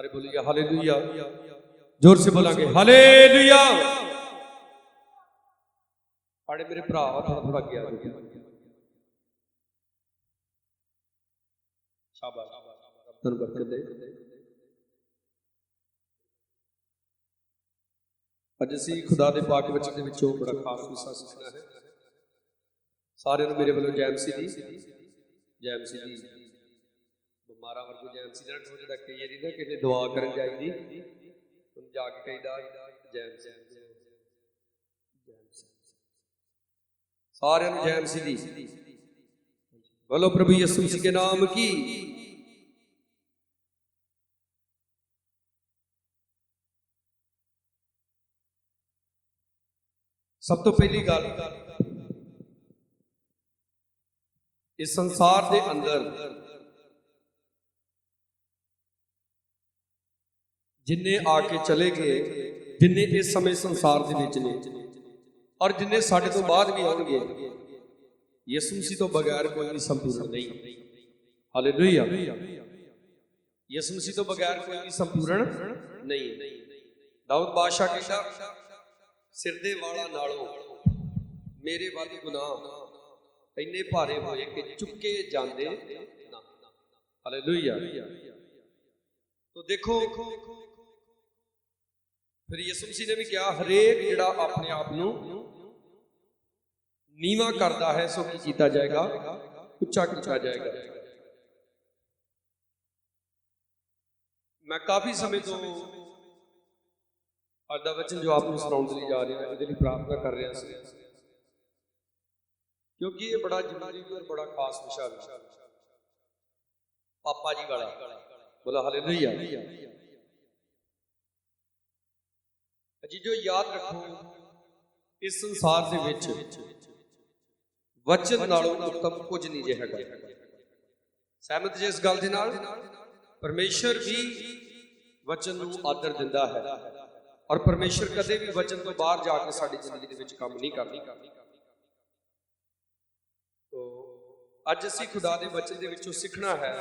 सारे बोलिए हालेलुया, जोर से बोलेंगे हालेलुया। आड़े मेरे भरा थोड़ा थोड़ा गया शाबाश, धन बरकत दे। अज असीं खुदा दे पाक वचन दे विचों बड़ा खास हिस्सा सीखना है। सारे नूं मेरे वल्लों जय मसीह दी, जय मसीह दी। बिमारा वर्गू जय मसीह दा ठो जिहड़ा कई वारी ना किते दुआ करन जाईदी हुण जाके कहीदा जय मसीह, जय मसीह। सारे नूं जय मसीह दी। बोलो प्रभु यीशु मसीह के नाम की। सब तो पहली गल, इस संसार के अंदर जिन्ने आके चले गए, जिन्ने इस समय संसार के विच ने और जिन्ने साडे तो बाद भी आउणगे, यीशु मसीह तो बगैर कोई भी संपूर्ण नहीं। हालेलुया। यीशु मसीह तो बगैर कोई भी संपूर्ण नहीं। दाऊद बादशाह कहता सिर दे वाला नालों मेरे वाले गुनाह इन्ने भारे होए कि चुके जांदे ना। हालेलुया। तो देखो फिर यीशु मसीह ने भी कहा हरेक जिहड़ा अपने आप नूं नीवा करता है सो की कीता जाएगा, उच्चा कीता जाएगा। मैं काफी समय तो आज दा वचन जो आपको सुनाउण लई जा रहा है, इहदे लई प्रार्थना कर रहा सी, क्योंकि ये बड़ा जरूरी और बड़ा खास विषय है। पापा जी वाला बोला हालेलुया। जी जो याद रखो इस संसार दे विच वचन नालों उत्तम कुछ नहीं जे हैगा। सहमत जी इस गल दे नाल? परमेश्वर भी वचन नूं आदर दिंदा है और परमेश्वर कदे भी वचन तो बाहर जाके साडी जिंदगी दे विच काम नहीं करदा। तो अज असीं खुदा दे वचन दे विचों सीखना है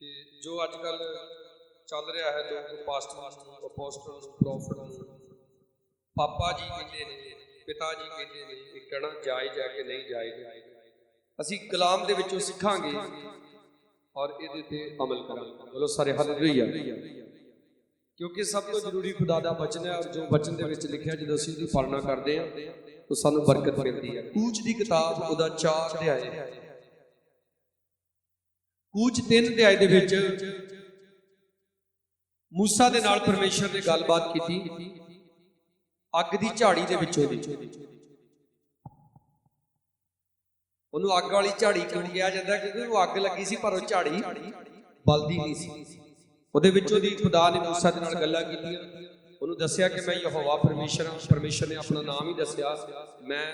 कि जो अजकल चल रहा है, लोग पास्टर अपोस्टल प्रॉफिट पापा जी कहते हैं, पिता जी कहते हैं, ये कहना जायज़ है कि नहीं जायज़। असीं कलाम दे विचों सीखांगे और इहदे ते अमल करांगे। बोलो सारे हालेलुया। क्योंकि सब तो जरूरी खुदा दा वचन है और जो वचन दे विच लिखिआ जदों असीं उहदी पालना करदे हां तो सानूं बरकत मिलदी है। कूच दी किताब ओहदा 4 अध्याय, कूच 3 अध्याय दे विच मूसा दे नाल परमेश्वर ने गलबात कीती अग दी झाड़ी दे विचों दी। ਉਹਨੂੰ ਅੱਗ ਵਾਲੀ ਝਾੜੀ ਕਿਉਂ ਕਿਹਾ ਜਾਂਦਾ? ਕਿਉਂਕਿ ਉਹ ਅੱਗ ਲੱਗੀ ਸੀ ਪਰ ਉਹ ਝਾੜੀ ਬਲਦੀ ਨਹੀਂ ਸੀ। ਉਹਦੇ ਵਿੱਚੋਂ ਦੀ ਖੁਦਾ ਨੇ ਮੂਸਾ ਦੇ ਨਾਲ ਗੱਲਾਂ ਕੀਤੀਆਂ, ਉਹਨੂੰ ਦੱਸਿਆ ਕਿ ਮੈਂ ਯਹੋਵਾ ਪਰਮੇਸ਼ਰ ਹਾਂ। ਪਰਮੇਸ਼ਰ ਨੇ ਆਪਣਾ ਨਾਮ ਹੀ ਦੱਸਿਆ, ਮੈਂ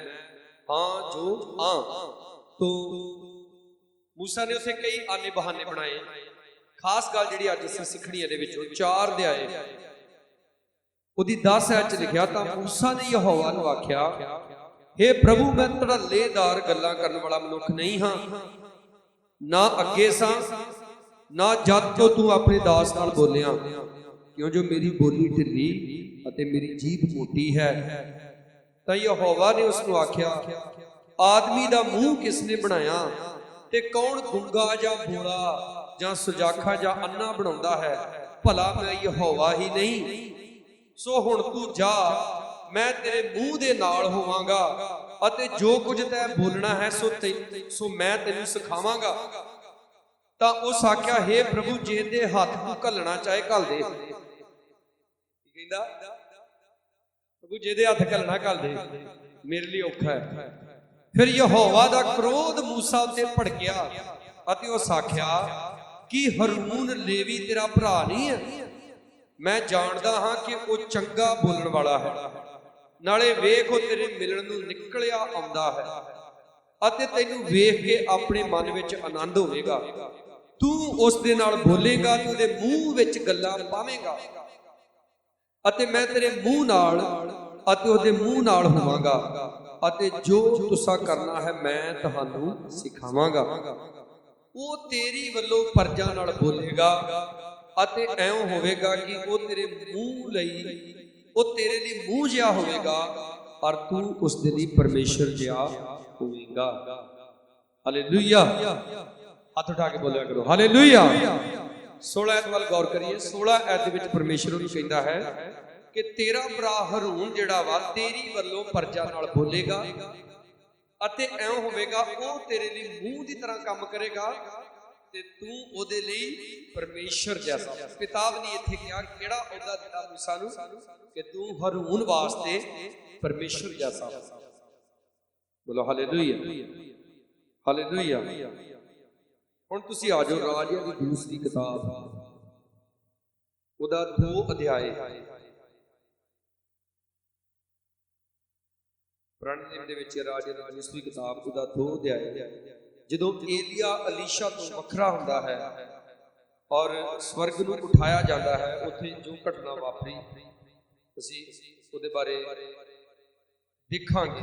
ਹਾਂ ਜੋ ਹਾਂ। तो मूसा ने उसे कई आने बहाने बनाए। खास गल जिहड़ी अज असीं सिखणी है, 4 अध्याय ਉਹਦੀ 10 ਐਚ ਲਿਖਿਆ ਤਾਂ मूसा ने यहोवा ਨੂੰ आख्या हे प्रभु मैं धड़ल्लेदार गल्लां करन वाला मनुख नहीं हाँ, ना अगे सां ना जद तो तू अपने दास नाल बोलिया, क्यों जो मेरी बोली ढिली अते मेरी जीभ मोटी है। तां यहोवा ने उसनूं आख्या आदमी दा मूँह किसने बनाया ते कौन गुंगा जां बोला जां सुजाखा जां अन्ना बनाउंदा है? भला मैं यहोवा ही नहीं? सो हुण तू जा, मैं तेरे मूँह दे नाल होवांगा अते जो कुछ तैं बोलना है सो मैं तैनूं सिखावांगा। तां उस आख्या हे प्रभु जे दे हत्थ तू घल्लना चाहे घल दे। कहंदा प्रभु जे दे हत्थ घल्लना घल दे, मेरे लिए औखा है। फिर यहोवा दा क्रोध मूसा उत्ते भड़किया अते उस आख्या कि हरून लेवी तेरा भरा नहीं है? मैं जानदा हां कि वो चंगा बोलण वाला है, नाले वेख वो तेरे मिलण नूं निकलिया आउंदा है अते तैनूं वेख के अपने मन विच आनंद होवेगा। तू उस दे नाल बोलेगा ते उहदे मूँह विच गल्लां पावेंगा अते मैं तेरे मूँह नाल अते उहदे मूँह नाल होवांगा अते जो तुसां करना है मैं तुहानूं सिखावांगा। ਉਹ ਤੇਰੀ ਵੱਲੋਂ ਪਰਜਾ ਨਾਲ ਬੋਲੇਗਾ ਅਤੇ ਐਉਂ ਹੋਵੇਗਾ ਕਿ ਉਹ ਤੇਰੇ ਮੂੰਹ ਲਈ, ਉਹ ਤੇਰੇ ਲਈ ਮੂੰਹ ਜਿਹਾ ਹੋਵੇਗਾ ਔਰ ਤੂੰ ਉਸ ਦੇ ਲਈ ਪਰਮੇਸ਼ਰ ਜਿਹਾ ਹੋਵੇਗਾ। ਹਾਲੇਲੂਇਆ। ਹੱਥ ਉਠਾ ਕੇ ਬੋਲਿਆ ਕਰੋ ਹਾਲੇਲੂਇਆ। 16 ਐਤ ਵੱਲ ਗੌਰ ਕਰੀਏ। 16 ਐਤ ਦੇ ਵਿੱਚ ਪਰਮੇਸ਼ਰ ਨੂੰ ਕਹਿੰਦਾ ਹੈ ਕਿ ਤੇਰਾ ਭਰਾ ਹਰੂਨ ਜਿਹੜਾ ਵਾ ਤੇਰੀ ਵੱਲੋਂ ਪਰਜਾ ਨਾਲ ਬੋਲੇਗਾ ਅਤੇ ਐਉਂ ਹੋਵੇਗਾ ਉਹ ਤੇਰੇ ਲਈ ਮੂੰਹ ਦੀ ਤਰ੍ਹਾਂ ਕੰਮ ਕਰੇਗਾ ਤੇ ਤੂੰ ਉਹਦੇ ਲਈ ਪਰਮੇਸ਼ਰ ਜੈਸਾ। ਪਿਤਾ ਨੇ ਇੱਥੇ ਕਿਹਾ ਕਿਹੜਾ ਅਹੁਦਾ ਦਿੱਤਾ ਮੂਸਾ ਨੂੰ ਕਿ ਤੂੰ ਹਰੂਨ ਵਾਸਤੇ ਪਰਮੇਸ਼ਰ ਜੈਸਾ। ਬੋਲੋ ਹਾਲੇਲੂਇਆ ਹਾਲੇਲੂਇਆ। ਹੁਣ ਤੁਸੀਂ ਆ ਜਾਓ ਰਾਜਿਆਂ ਦੀ ਦੂਸਰੀ ਕਿਤਾਬ, ਉਹਦਾ 2 ਅਧਿਆਏ। ਪੁਰਾਣੇ ਨਿਯਮ ਦੇ ਵਿੱਚ ਰਾਜਿਆਂ ਦੀ ਦੂਸਰੀ ਕਿਤਾਬ ਉਹਦਾ 2 ਅਧਿਆਏ। ਜਦੋਂ ਏਲੀਆ ਅਲੀਸ਼ਾ ਤੋਂ ਵੱਖਰਾ ਹੁੰਦਾ ਹੈ ਔਰ ਸਵਰਗ ਨੂੰ ਉਠਾਇਆ ਜਾਂਦਾ ਹੈ, ਉੱਥੇ ਜੋ ਘਟਨਾ ਵਾਪਰੀ ਅਸੀਂ ਉਹਦੇ ਬਾਰੇ ਦੇਖਾਂਗੇ।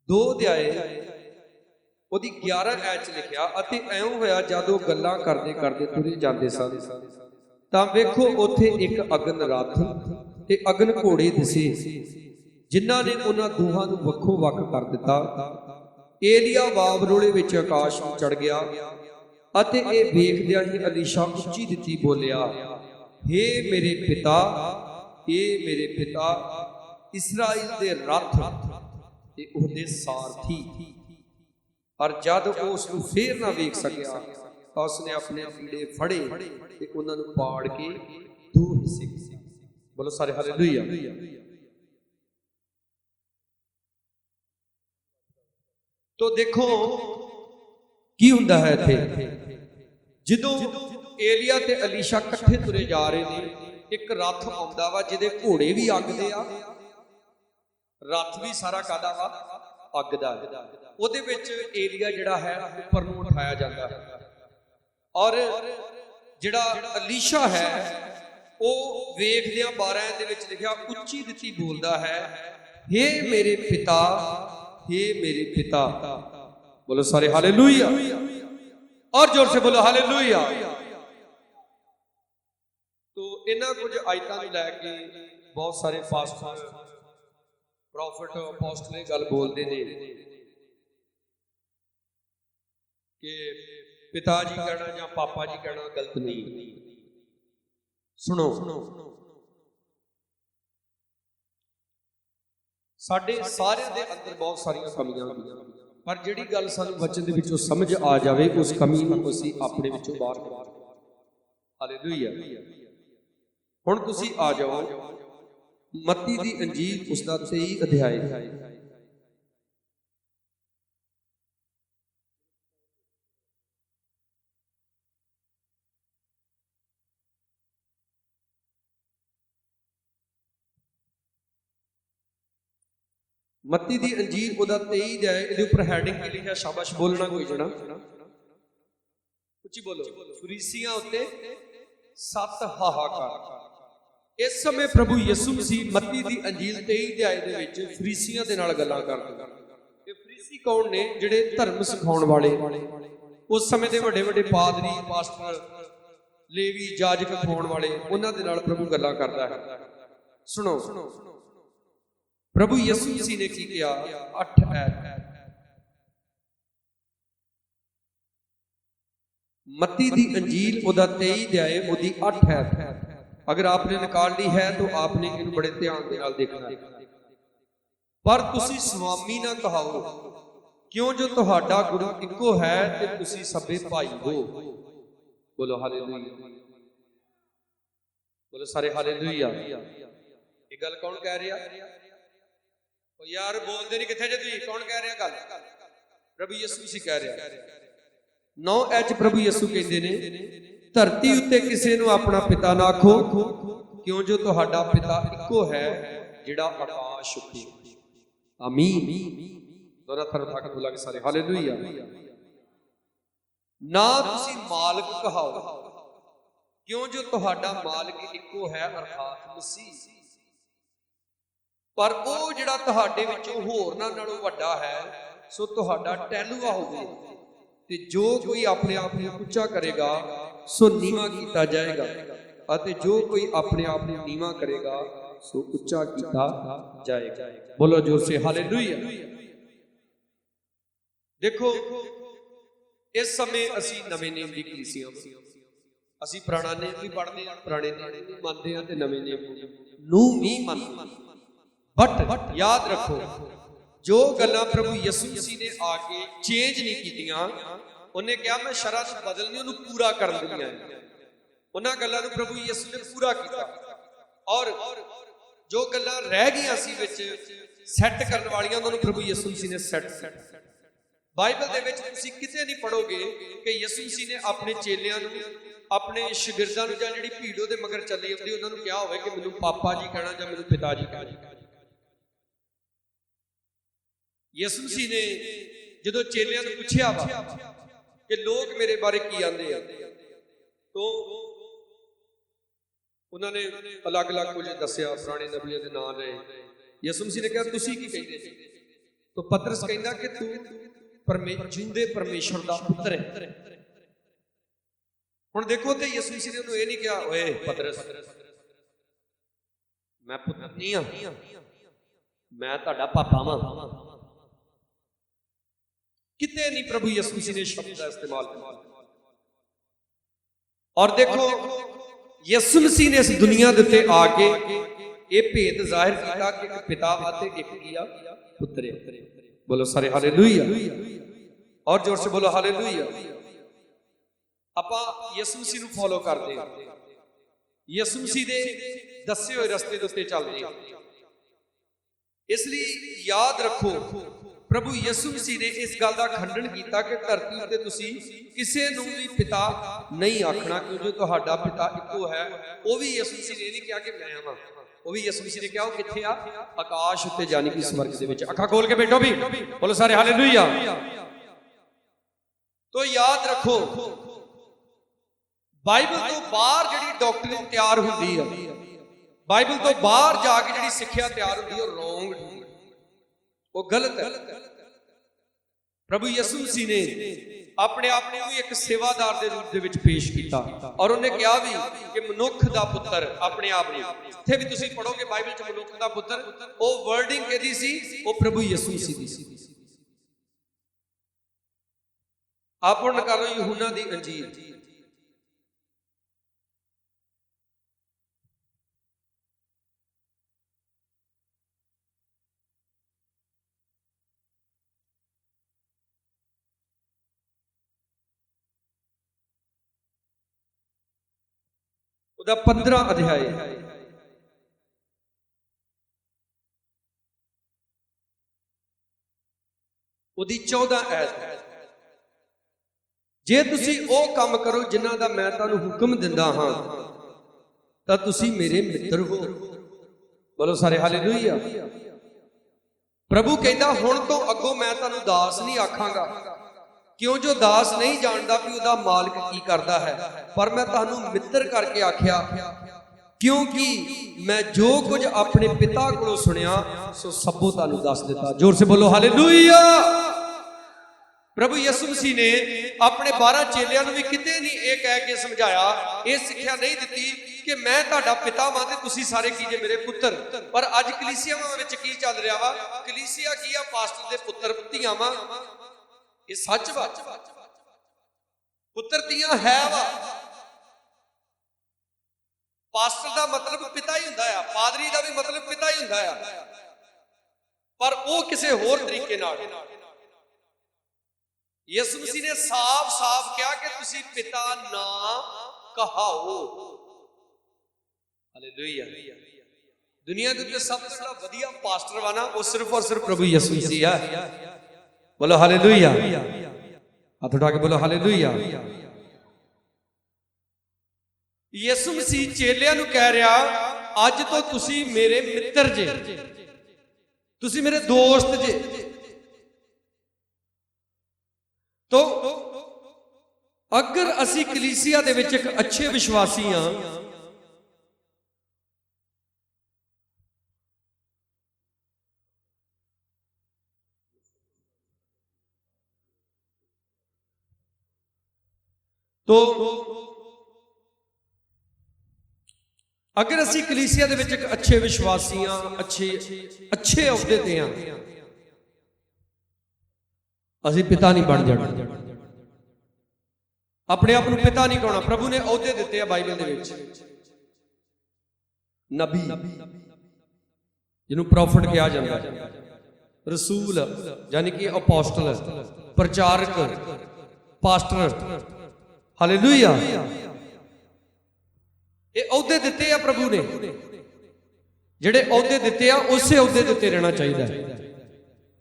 2 ਅਧਿਆਏ ਉਹਦੀ 11 ਐਤ ਚ ਲਿਖਿਆ, ਅਤੇ ਐਉਂ ਹੋਇਆ ਜਦੋਂ ਗੱਲਾਂ ਕਰਦੇ ਕਰਦੇ ਤੁਰੇ ਜਾਂਦੇ ਸਨ ਤਾਂ ਵੇਖੋ ਉੱਥੇ ਇੱਕ ਅਗਨ ਰੱਥ ਤੇ ਅਗਨ ਘੋੜੇ ਦਿਸੇ, ਜਿਨ੍ਹਾਂ ਨੇ ਉਹਨਾਂ ਦੋਹਾਂ ਨੂੰ ਵੱਖੋ ਵੱਖ ਕਰ ਦਿੱਤਾ। ਏਲੀਆ ਵਾਵਰੋਲੇ ਵਿੱਚ ਆਕਾਸ਼ ਨੂੰ ਚੜ ਗਿਆ ਅਤੇ ਇਹ ਵੇਖਦਿਆਂ ਹੀ ਅਲੀਸ਼ਾ ਉੱਚੀ ਦਿੱਤੀ ਬੋਲਿਆ, ਹੇ ਮੇਰੇ ਪਿਤਾ, ਹੇ ਮੇਰੇ ਪਿਤਾ, ਇਸਰਾਇਲ ਦੇ ਰੱਥ ਤੇ ਉਹਦੇ ਸਾਰਥੀ। ਪਰ ਜਦ ਉਹ ਉਸ ਨੂੰ ਫੇਰ ਨਾ ਵੇਖ ਸਕਿਆ ਤਾਂ ਉਸਨੇ ਆਪਣੇ ਲੀੜੇ ਫੜੇ ਤੇ ਉਹਨਾਂ ਨੂੰ ਪਾੜ ਕੇ 2 ਹਿੱਸੇ ਕੀਤੇ। ਬੋਲੋ ਸਾਰੇ ਹਾਲੇਲੂਇਆ। ਤੋ ਦੇਖੋ ਕੀ ਹੁੰਦਾ ਹੈ ਇੱਥੇ। ਜਦੋਂ ਏਲੀਆ ਤੇ ਅਲੀਸ਼ਾ ਇਕੱਠੇ ਤੁਰੇ ਜਾ ਰਹੇ ਨੇ, ਇੱਕ ਰੱਥ ਆਉਂਦਾ ਵਾ ਜਿਹਦੇ ਘੋੜੇ ਵੀ ਅੱਗ ਦੇ ਆ, ਰੱਥ ਵੀ ਸਾਰਾ ਕਾਦਾ ਵਾ, ਅੱਗ ਦਾ। ਉਹਦੇ ਵਿੱਚ ਏਲੀਆ ਜਿਹੜਾ ਹੈ ਉੱਪਰ ਨੂੰ ਉਠਾਇਆ ਜਾਂਦਾ ਹੈ ਔਰ ਜਿਹੜਾ ਅਲੀਸ਼ਾ ਹੈ ਉਹ ਵੇਖਦਿਆਂ 12 ਦੇ ਵਿੱਚ ਲਿਖਿਆ ਉੱਚੀ ਦਿੱਤੀ ਬੋਲਦਾ ਹੈ, ਹੇ ਮੇਰੇ ਪਿਤਾ, ਹੇ ਮੇਰੇ ਪਿਤਾ। बोलो सारे हालेलुया, और जोर से बोलो हालेलुया। तो इन्हां कुछ आयतां नूं लैके बहुत सारे पास्टर, प्रॉफिट, अपोस्टल ये गल बोलते ने कि पिताजी कहना या पापा जी कहना गलत नहीं। सुनो, साडे सारे दे अंदर बहुत सारियां कमियां होंदियां, पर जिहड़ी गल सानूं वचन दे विचों समझ आ जावे उस कमी नूं असीं अपने विचों बाहर कढ। हालेलुया। हुण तुसीं आ जाओ मत्ती दी अंजील उसदा 23 अध्याय। मत्ती दी अंजील ओदा 23 अध्याय, इहदे उपर हैडिंग की लिखिया शाबाश बोलना कोई जणा उच्ची बोलो, फरीसियां उत्ते 7 हाहाकार। इस समय प्रभु यीशु मसीह मत्ती दी अंजील 23 अध्याय दे विच फरीसियां दे नाल गल्लां करदा। ते फरीसी कौन ने? जिहड़े धर्म सिखाउण वाले, उस समय दे वड्डे वड्डे पादरी, पास्टर, लेवी, जाजक खाउण वाले, उन्हां दे नाल प्रभु गल्लां करदा है। सुनो, प्रभु यीशु मसीह ने की किया? 8 ऐत मत्ती दी अंजील ओदा 23 अध्याय ओदी 8 ऐत। अगर आपने निकाल ली है तो आपने इन्हें बड़े ध्यान के नाल देखना है। पर तुसी स्वामी ना कहाओ, क्यों जो तुहाडा गुरु इको है ते तुसी सबे भाई हो। बोलो हालेलुया, बोलो सारे हालेलुया। ये गल कौन कह रहा? यार बोलते नहीं किथे जे तुसीं, कौन कह रहा गल? प्रभु यीशु मसीह कह रहा। 9 ऐच प्रभु यीशु कहते ने, धरती उत्ते किसे नूं अपना पिता ना आखो, क्यों जो तुहाडा पिता इको है जिहड़ा आकाश उत्ते। आमीन। दोनों थर उठा के बोलांगे सारे हालेलुया। ना तुसीं मालिक कहाओ, क्यों जो तुहाडा मालिक इको है अर्थात मसीह। ਪਰ ਉਹ ਜਿਹੜਾ ਤੁਹਾਡੇ ਵਿੱਚੋਂ ਹੋਰਨਾਂ ਨਾਲੋਂ ਵੱਡਾ ਹੈ ਸੋ ਤੁਹਾਡਾ ਟਹਿਲੂਆ ਹੋਵੇ। ਤੇ ਜੋ ਕੋਈ ਆਪਣੇ ਆਪ ਨੂੰ ਉੱਚਾ ਕਰੇਗਾ ਸੋ ਨੀਵਾਂ ਕੀਤਾ ਜਾਏਗਾ, ਅਤੇ ਜੋ ਕੋਈ ਆਪਣੇ ਆਪ ਨੂੰ ਨੀਵਾਂ ਕਰੇਗਾ ਸੋ ਉੱਚਾ ਕੀਤਾ ਜਾਏਗਾ। ਬੋਲੋ ਜੋਰ ਸੇ ਹਾਲੇਲੂਇਆ। ਦੇਖੋ, ਇਸ ਸਮੇਂ ਅਸੀਂ ਨਵੇਂ ਨੇਮ ਦੀ ਕਲੀਸਿਆ, ਅਸੀਂ ਪੁਰਾਣਾ ਨੇਮ ਵੀ ਪੜ੍ਹਦੇ ਹਾਂ, ਪੁਰਾਣੇ ਨੇਮ ਵੀ ਮੰਨਦੇ ਹਾਂ ਤੇ ਨਵੇਂ ਨੇਮ ਨੂੰ ਵੀ ਮੰਨਦੇ ਹਾਂ। ਬਟ ਯਾਦ ਰੱਖੋ, ਜੋ ਗੱਲਾਂ ਪ੍ਰਭੂ ਯਿਸੂ ਮਸੀਹ ਨੇ ਆ ਕੇ ਚੇਂਜ ਨਹੀਂ ਕੀਤੀਆਂ, ਉਹਨੇ ਕਿਹਾ ਮੈਂ ਸ਼ਰਾਂ ਨੂੰ ਬਦਲਣੀ, ਉਹਨੂੰ ਪੂਰਾ ਕਰਨ ਦੀਆਂ। ਉਹਨਾਂ ਗੱਲਾਂ ਨੂੰ ਪ੍ਰਭੂ ਯਿਸੂ ਨੇ ਪੂਰਾ ਕੀਤਾ, ਔਰ ਜੋ ਗੱਲਾਂ ਰਹਿ ਗਈਆਂ ਸੀ ਵਿੱਚ ਸੈੱਟ ਕਰਨ ਵਾਲੀਆਂ, ਉਹਨਾਂ ਨੂੰ ਪ੍ਰਭੂ ਯਿਸੂ ਮਸੀਹ ਨੇ ਸੈੱਟ ਕੀਤਾ। ਬਾਈਬਲ ਦੇ ਵਿੱਚ ਤੁਸੀਂ ਕਿਤੇ ਨਹੀਂ ਪੜੋਗੇ ਕਿ ਯਿਸੂ ਮਸੀਹ ਨੇ ਆਪਣੇ ਚੇਲਿਆਂ ਨੂੰ, ਆਪਣੇ ਸ਼ਾਗਿਰਦਾਂ ਨੂੰ, ਜਾਂ ਜਿਹੜੀ ਭੀੜ ਉਹਦੇ ਮਗਰ ਚੱਲੀ ਹੁੰਦੀ, ਉਹਨਾਂ ਨੂੰ ਕਿਹਾ ਹੋਵੇ ਕਿ ਮੈਨੂੰ ਪਾਪਾ ਜੀ ਕਹਿਣਾ ਜਾਂ ਮੈਨੂੰ ਪਿਤਾ ਜੀ ਕਹਿਣਾ। ਯਿਸੂ ਮਸੀਹ ਨੇ ਜਦੋਂ ਚੇਲਿਆਂ ਨੂੰ ਪੁੱਛਿਆ ਵਾ ਕਿ ਲੋਕ ਮੇਰੇ ਬਾਰੇ ਕੀ ਆਂਦੇ ਆ, ਤੋਂ ਉਹਨਾਂ ਨੇ ਅਲੱਗ-ਅਲੱਗ ਕੁਝ ਦੱਸਿਆ, ਪੁਰਾਣੇ ਨਬੀਆਂ ਦੇ ਨਾਂ ਲਏ। ਯਿਸੂ ਮਸੀਹ ਨੇ ਕਿਹਾ ਤੁਸੀਂ ਕੀ ਕਹਿੰਦੇ ਜੀ? ਤਾਂ ਪਤਰਸ ਕਹਿੰਦਾ ਕਿ ਤੂੰ ਜਿਉਂਦੇ ਪਰਮੇਸ਼ਰ ਦਾ ਪੁੱਤਰ ਹੈ। ਹੁਣ ਦੇਖੋ, ਤੇ ਯਿਸੂ ਮਸੀਹ ਨੇ ਉਹਨੂੰ ਇਹ ਨਹੀਂ ਕਿਹਾ ਓਏ ਪਤਰਸ ਮੈਂ ਪੁੱਤਰ ਨਹੀਂ ਆ, ਮੈਂ ਤੁਹਾਡਾ ਪਾਪਾ ਵਾਂ। ਕਿਤੇ ਨਹੀਂ ਪ੍ਰਭੂ ਯਿਸੂ ਮਸੀਹ ਨੇ ਸ਼ਬਦ ਦਾ ਇਸਤੇਮਾਲ ਕੀਤਾ। ਔਰ ਦੇਖੋ, ਯਿਸੂ ਮਸੀਹ ਨੇ ਇਸ ਦੁਨੀਆ ਦੇ ਉੱਤੇ ਆ ਕੇ ਇਹ ਭੇਦ ਜ਼ਾਹਿਰ ਕੀਤਾ ਕਿ ਇੱਕ ਪਿਤਾ ਅਤੇ ਇੱਕ ਕੀ ਆ, ਪੁੱਤਰ ਹੈ। बोलो सारे हालेलुया, और जोर से बोलो हालेलुया। ਆਪਾਂ ਯਿਸੂ ਮਸੀਹ ਨੂੰ ਫੋਲੋ ਕਰਦੇ ਹਾਂ, ਯਿਸੂ ਮਸੀਹ ਦੇ ਦੱਸੇ ਹੋਏ ਰਸਤੇ ਦੇ ਉੱਤੇ ਚੱਲਦੇ ਹਾਂ। ਇਸ ਲਈ ਯਾਦ ਰੱਖੋ, ਪ੍ਰਭੂ ਯਿਸੂ ਮਸੀਹ ਨੇ ਇਸ ਗੱਲ ਦਾ ਖੰਡਨ ਕੀਤਾ ਕਿ ਧਰਤੀ ਉੱਤੇ ਤੁਸੀਂ ਕਿਸੇ ਨੂੰ ਵੀ ਪਿਤਾ ਨਹੀਂ ਆਖਣਾ, ਕਿਉਂਕਿ ਤੁਹਾਡਾ ਪਿਤਾ ਇੱਕੋ ਹੈ। ਉਹ ਵੀ ਯਿਸੂ ਮਸੀਹ ਨੇ ਨਹੀਂ ਕਿਹਾ ਕਿ ਮੈਂ ਆਵਾਂ, ਉਹ ਵੀ ਯਿਸੂ ਮਸੀਹ ਨੇ ਕਿਹਾ ਉਹ ਕਿੱਥੇ ਆ, ਆਕਾਸ਼ ਉੱਤੇ, ਯਾਨੀ ਕਿ ਸਵਰਗ ਦੇ ਵਿੱਚ। ਅੱਖਾਂ ਖੋਲ ਕੇ ਬੈਠੋ ਵੀ, ਬੋਲੋ ਸਾਰੇ ਹਾਲੇਲੂਇਆ। ਤੋ ਯਾਦ ਰੱਖੋ, ਬਾਈਬਲ ਤੋਂ ਬਾਹਰ ਜਿਹੜੀ ਡਾਕਟਰਿਨ ਤਿਆਰ ਹੁੰਦੀ ਆ, ਬਾਈਬਲ ਤੋਂ ਬਾਹਰ ਜਾ ਕੇ ਜਿਹੜੀ ਸਿੱਖਿਆ ਤਿਆਰ ਹੁੰਦੀ ਹੈ, ਉਹ ਰੋਂਗ, ਉਹ ਗਲਤ ਹੈ। ਪ੍ਰਭੂ ਯਿਸੂ ਮਸੀਹ ਨੇ ਆਪਣੇ ਆਪ ਨੂੰ ਵੀ ਇੱਕ ਸੇਵਾਦਾਰ ਦੇ ਰੂਪ ਦੇ ਵਿੱਚ ਪੇਸ਼ ਕੀਤਾ, ਔਰ ਉਹਨੇ ਕਿਹਾ ਵੀ ਕਿ ਮਨੁੱਖ ਦਾ ਪੁੱਤਰ ਆਪਣੇ ਆਪ ਨੂੰ। ਇੱਥੇ ਵੀ ਤੁਸੀਂ ਪੜੋਗੇ ਬਾਈਬਲ 'ਚ ਮਨੁੱਖ ਦਾ ਪੁੱਤਰ, ਉਹ ਵਰਡਿੰਗ ਕਿਹਦੀ ਸੀ? ਉਹ ਪ੍ਰਭੂ ਯਿਸੂ ਮਸੀਹ ਦੀ ਸੀ। ਆਪ ਹੁਣ ਕਰ ਲਓ ਯਹੂਨਾ ਦੀ ਅੰਜੀਲ, ਉਹਦਾ 15 ਅਧਿਆਇ, ਉਹਦੀ 14 ਐਤ। ਜੇ ਤੁਸੀਂ ਉਹ ਕੰਮ ਕਰੋ ਜਿਨ੍ਹਾਂ ਦਾ ਮੈਂ ਤੁਹਾਨੂੰ ਹੁਕਮ ਦਿੰਦਾ ਹਾਂ ਤਾਂ ਤੁਸੀਂ ਮੇਰੇ ਮਿੱਤਰ ਹੋ। ਬੋਲੋ ਸਾਰੇ ਹਾਲੇਲੂਇਆ। ਪ੍ਰਭੂ ਕਹਿੰਦਾ ਹੁਣ ਤੋਂ ਅੱਗੋਂ ਮੈਂ ਤੁਹਾਨੂੰ ਦਾਸ ਨਹੀਂ ਆਖਾਂਗਾ, ਕਿਉਂ ਜੋ ਦਾਸ ਨਹੀਂ ਜਾਣਦਾ ਵੀ ਉਹਦਾ ਮਾਲਕ ਕੀ ਕਰਦਾ ਹੈ, ਪਰ ਮੈਂ ਤੁਹਾਨੂੰ ਮਿੱਤਰ ਕਰਕੇ ਆਖਿਆ, ਕਿਉਂਕਿ ਮੈਂ ਜੋ ਕੁਝ ਆਪਣੇ ਪਿਤਾ ਕੋਲੋਂ ਸੁਣਿਆ ਸੋ ਸਭੋ ਤੁਹਾਨੂੰ ਦੱਸ ਦਿੱਤਾ। ਜ਼ੋਰ ਸੇ ਬੋਲੋ ਹਾਲੇਲੂਇਆ। ਪ੍ਰਭੂ ਯਿਸੂ ਮਸੀਹ ਨੇ ਆਪਣੇ 12 ਚੇਲਿਆਂ ਨੂੰ ਵੀ ਕਿਤੇ ਨਹੀਂ ਇਹ ਕਹਿ ਕੇ ਸਮਝਾਇਆ, ਇਹ ਸਿੱਖਿਆ ਨਹੀਂ ਦਿੱਤੀ ਕਿ ਮੈਂ ਤੁਹਾਡਾ ਪਿਤਾ ਵਾਂ ਤੇ ਤੁਸੀਂ ਸਾਰੇ ਕੀ ਜੇ ਮੇਰੇ ਪੁੱਤਰ। ਪਰ ਅੱਜ ਕਲੀਸਿਆਵਾਂ ਵਿੱਚ ਕੀ ਚੱਲ ਰਿਹਾ ਵਾ? ਕਲੀਸਿਆ ਕੀ ਆ? ਪਾਸਟਰ ਦੇ ਪੁੱਤਰ ਧੀਆਂ ਵਾਂ। ਇਹ ਸੱਚ ਵਾ, ਪੁੱਤਰ ਧੀਆਂ ਹੈ ਵਾ। ਪਾਸਟਰ ਦਾ ਮਤਲਬ ਪਿਤਾ ਹੀ ਹੁੰਦਾ ਆ, ਪਾਦਰੀ ਦਾ ਵੀ ਮਤਲਬ ਪਿਤਾ ਹੀ ਹੁੰਦਾ ਆ, ਪਰ ਉਹ ਕਿਸੇ ਹੋਰ ਤਰੀਕੇ ਨਾਲ। ਯਿਸੂ ਮਸੀਹ ਨੇ ਸਾਫ਼-ਸਾਫ਼ ਕਿਹਾ ਕਿ ਤੁਸੀਂ ਪਿਤਾ ਨਾ ਕਹਾਓ। ਹਾਲੇਲੂਇਆ। ਦੁਨੀਆ ਦੇ ਉੱਤੇ ਸਭ ਤੋਂ ਜਿਹੜਾ ਵਧੀਆ ਪਾਸਟਰ ਵਾ ਨਾ, ਉਹ ਸਿਰਫ ਔਰ ਸਿਰਫ ਪ੍ਰਭੂ ਯਿਸੂ ਮਸੀਹ ਆ। बोलो हालेलुया। हाथ उठा के बोलो हालेलुया। ਯਿਸੂ ਮਸੀਹ ਚੇਲਿਆਂ ਨੂੰ ਕਹਿ ਰਿਹਾ, ਅੱਜ ਤੋਂ ਤੁਸੀਂ ਮੇਰੇ ਮਿੱਤਰ ਜੇ, ਤੁਸੀਂ ਮੇਰੇ ਦੋਸਤ ਜੇ। ਤੋ ਅਗਰ ਅਸੀਂ ਕਲੀਸਿਆ ਦੇ ਵਿੱਚ ਇੱਕ ਅੱਛੇ ਵਿਸ਼ਵਾਸੀ ਹਾਂ तो अगर असी कलीसिया दे विच एक अच्छे विश्वासी हाँ, अच्छे अहुदे ते हाँ, असी पिता नहीं बन जाना, अपने आप को पिता नहीं कहना। प्रभु ने अहुदे दिते हैं बाइबल दे विच, नबी जिन्होंने प्रॉफिट कहा जाता है, रसूल यानी कि अपोस्टल, प्रचारक, पास्टर, हालेलुया, ये अहुदे दिते आ प्रभु ने। जिहड़े अहुदे दिते आ उसे अहुदे दिते रहना चाहिए,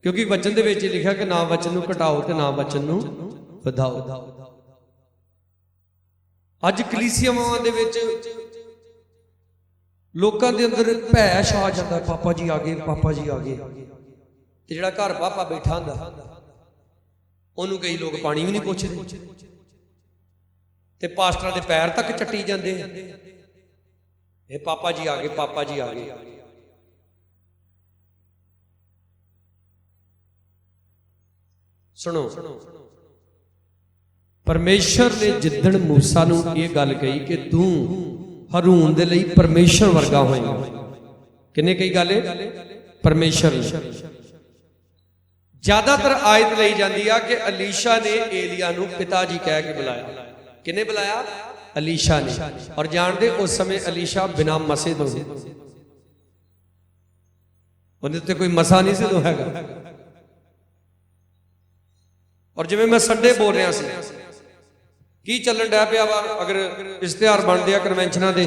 क्योंकि वचन दे विच लिखा कि ना वचन नूं घटाओ ते ना वचन नूं वधाओ। अज कलीसियावां दे विच लोकां दे अंदर भै छा जांदा, पापा जी आ गए, पापा जी आ गए। ते जिहड़ा घर पापा बैठा हुंदा उहनूं कई लोग पानी भी नहीं पुछदे, ते पास्टरां दे पैर तक चट्टी जांदे, ये पापा जी आ गए, पापा जी आ गए। सुनो, परमेश्वर ने जिद्दण मूसा नूं ये गल कही कि तू हारून दे लई परमेश्वर वर्गा होएगा। किन्ने कही गल? परमेश्वर ने। ज्यादातर आयत लई जांदी आ कि अलीशा ने एलिया नूं पिता जी कह के बुलाया। किन्ने बुलाया? अलीशा ने। और जानदे उस समय अलीशा बिना मसे तो उन्हें तो कोई मसा नहीं से तो हैगा। और जिवें मैं संडे बोल रहा सी की चलन डै पिया वा, अगर इश्तिहार बनते हैं कन्वेंशनां दे,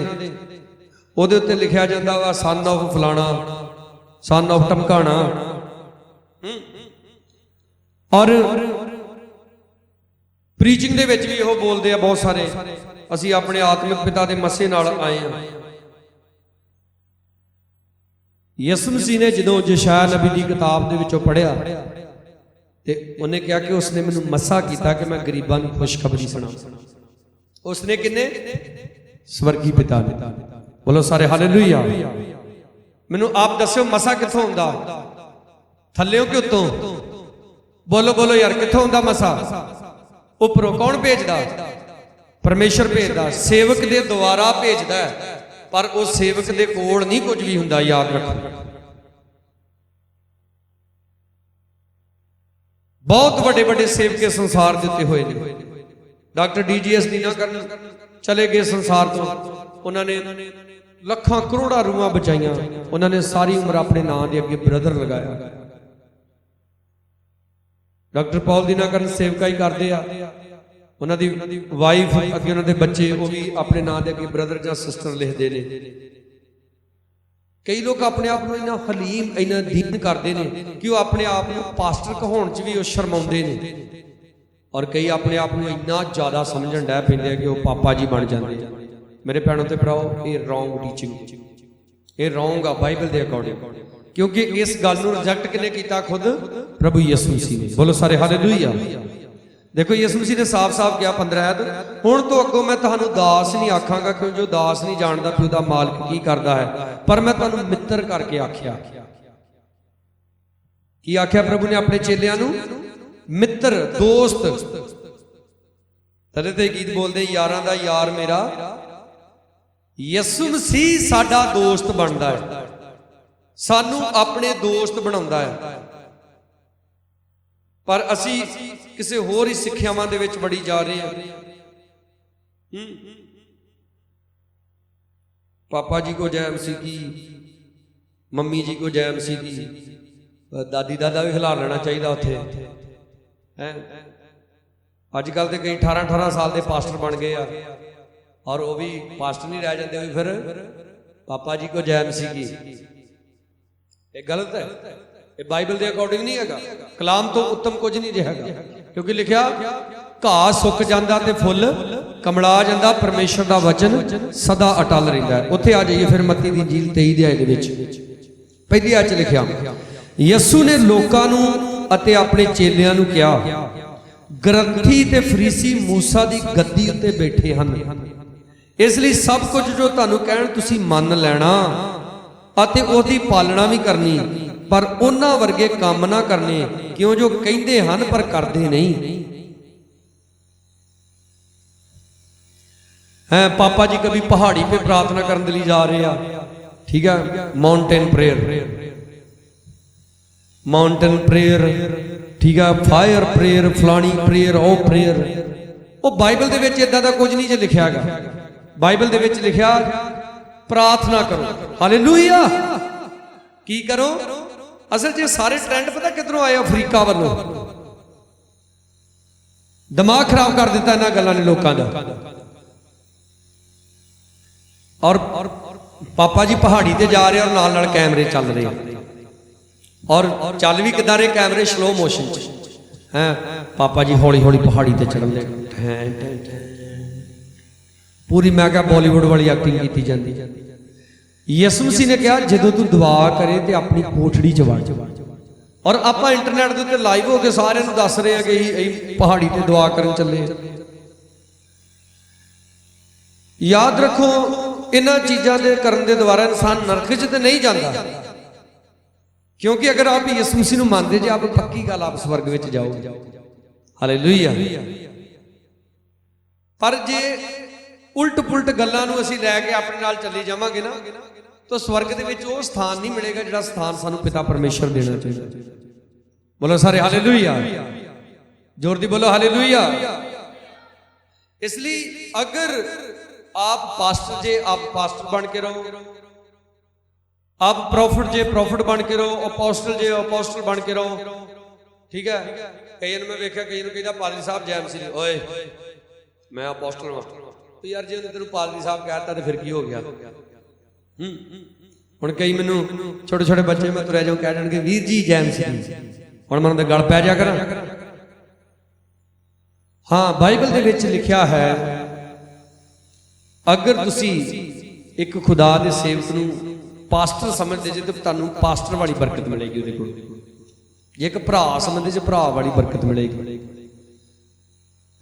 उहदे उत्ते लिखिया जाता वा सन ऑफ फलाना, सन ऑफ टमकाना। और प्रीचिंग दे विच भी इहो बोलदे आ बहुत सारे, असी अपने आत्मिक पिता दे मसे नाल आए हैं। यसु मसीह ने जदों यशायाह नबी दी किताब दे विचों पढ़िया ते उन्हें कहा कि उसने मैनू मसा किया कि मैं गरीबां नूं खुशखबरी सुना। उसने किन्ने? स्वर्गी पिता ने। बोलो सारे हालेलुया। मैनू आप दस्यो मसा कित्थों हुंदा? थल्लेओं कि उत्तों? बोलो बोलो यार, कित्थों हुंदा मसा? उपरों। कौन भेजदा? परमेश्वर भेजदा, सेवक दे द्वारा भेजदा है। पर उस सेवक दे कोल नहीं कुछ भी हुंदा, याद रखो। बहुत बड़े बड़े सेवके संसार दे उत्ते होए ने। डॉक्टर DGS दीनाकरण चले गए संसार तो, उन्होंने लखां करोड़ां रूहां बचाइयां, उन्होंने सारी उम्र अपने नाम के अगे ब्रदर लगाया। डॉक्टर पॉल दीनाकरण सेवकाई करते आ, उन्होंने वाइफ अगे उन्होंने बच्चे वो भी अपने नाम के अगे ब्रदर या सिस्टर लिखते हैं। कई लोग अपने आप को इन्ना हलीम, इन्ना दीन करते हैं कि वो अपने आप को पास्टर कहाउण च भी वो शर्माउंदे ने। और कई अपने आप को इन्ना ज्यादा समझण लग पैंदे कि वो पापा जी बन जाते हैं। मेरे भैणों ते भराओ, ये रॉन्ग टीचिंग, ये रॉन्ग आ बाइबल के अकॉर्डिंग। क्योंकि इस गल नूं रिजेक्ट किने कीता? खुद प्रभु यीशु मसीह ने। बोलो सारे हालेलुया। देखो यीशु मसीह ने साफ साफ कहा 15 आयत, हुण तो अगों मैं तुहानूं दास नहीं आखांगा, क्यों जो दास नहीं जानदा कि उहदा मालिक की करदा है, पर मैं तुहानूं मित्र करके आख्या। की आख्या प्रभु ने अपने चेलियां नूं? मित्र, दोस्त। तदे ते गीत बोलदे, यारां दा यार मेरा यीशु मसीह साडा दोस्त बनदा है, सानू अपने दोस्त बनाउंदा है। पर असी किसी होर ही सिक्ख्यावां दे विच वड़ी जा रहे हैं। पापा जी को जय मसीह की, मम्मी जी को जय मसीह की, दादी दादा भी हिला लेना चाहिए उत्थे है। अजकल तो कई 18-18 साल के पास्टर बन गए आ, और वो भी पास्टर नहीं रह जाते, भी फिर पापा जी को जय मसीह की। ये गलत है, ये बाइबल के अकॉर्डिंग नहीं है। कलाम तो उत्तम कुछ नहीं रहेगा, क्योंकि लिखा घाह सुक जाता ते फुल कमला जाता, परमेश्वर का वचन सदा अटल रहिंदा है। उत्थे आ जाइए फिर मत्ती दी इंजील 23 अध्याय दे विच पहली आयत च लिखिया, यीशु ने लोकां नूं अते अपने चेलियां नूं कहा, ग्रंथी ते फरीसी मूसा दी गद्दी उत्ते बैठे हन, इसलिए सब कुछ जो तुहानूं कहण तुसीं मन लैणा अते उहदी पालना भी करनी, पर उन्हां वर्गे काम ना करने, क्यों जो कहिंदे हन पर करदे नहीं। हैं पापा जी कभी पहाड़ी पे प्रार्थना करने के लिए जा रहे हैं, ठीक है, माउंटेन प्रेयर, माउंटेन प्रेयर, ठीक है, फायर प्रेयर, फलानी प्रेयर, ओ प्रेयर। वो बाइबल दे विच इदां दा कुछ नहीं जे लिखिया गा। बाइबल दे विच लिखिया प्रार्थना करो। हालेलुया। की करो? असल च सारे ट्रेंड पता किधरों आए? अफ्रीका वालों। दिमाग खराब कर दिता इन्हां गल्लां ने लोकां दा। और पापा जी पहाड़ी ते जा रहे और नाल नाल कैमरे चल रहे और चल भी किदां रहे कैमरे? स्लो मोशन च हैं। पापा जी हौली हौली पहाड़ी ते चढ़न दे, पूरी मैं क्या बॉलीवुड वाली एक्टिंग की जाती। यसु मसीह ने कहा जो तू दुआ करे तो अपनी कोठड़ी च वड़। और आप इंटरनेट के उत्ते लाइव हो के सारे दस रहे हैं कि पहाड़ी ते दुआ करन चले। याद रखो इन्हां चीज़ों के करन दे द्वारा इंसान नरक च ते नहीं जाता, क्योंकि अगर आप यसु मसीह नूं मानदे जे आप पक्की गल आप स्वर्ग विच जाओगे। हालेलुया। पर जे उल्ट पुलट गल्लां नूं असीं लैके अपने नाल चले जावांगे ना, तो स्वर्ग दे विच वो स्थान नहीं मिलेगा जिहड़ा स्थान सानूं पिता परमेश्वर देना चाहिए। बोलो सारे हालेलुया। जोर दी बोलो हालेलुया। इसलिए अगर आप पास्टर जे आप पास्टर बन के रहो, आप प्रॉफिट जे प्रॉफिट बन के रहो, अपोस्टल जे अपोस्टल बन के रहो, ठीक है। कई मैं वेख्या कई कहता पादरी साहब जैम सी ओए मैं अपोस्टल हाँ, तो यार जे तेन पादरी साहब कहता तो फिर की हो गया? हुण कई मैनू छोटे छोटे बच्चे मैं तुरै जाऊँ कह देंगे वीर जी जैम सी, हुण मैं उन्हें गल पै जा करा। हाँ बाइबल दे विच लिखिया है अगर तुसी एक खुदा दे सेवक नूं पास्टर समझते जे तो तुहानूं पास्टर वाली बरकत मिलेगी उहदे कोल। जे एक भरा समझते जे भरा वाली बरकत मिलेगी।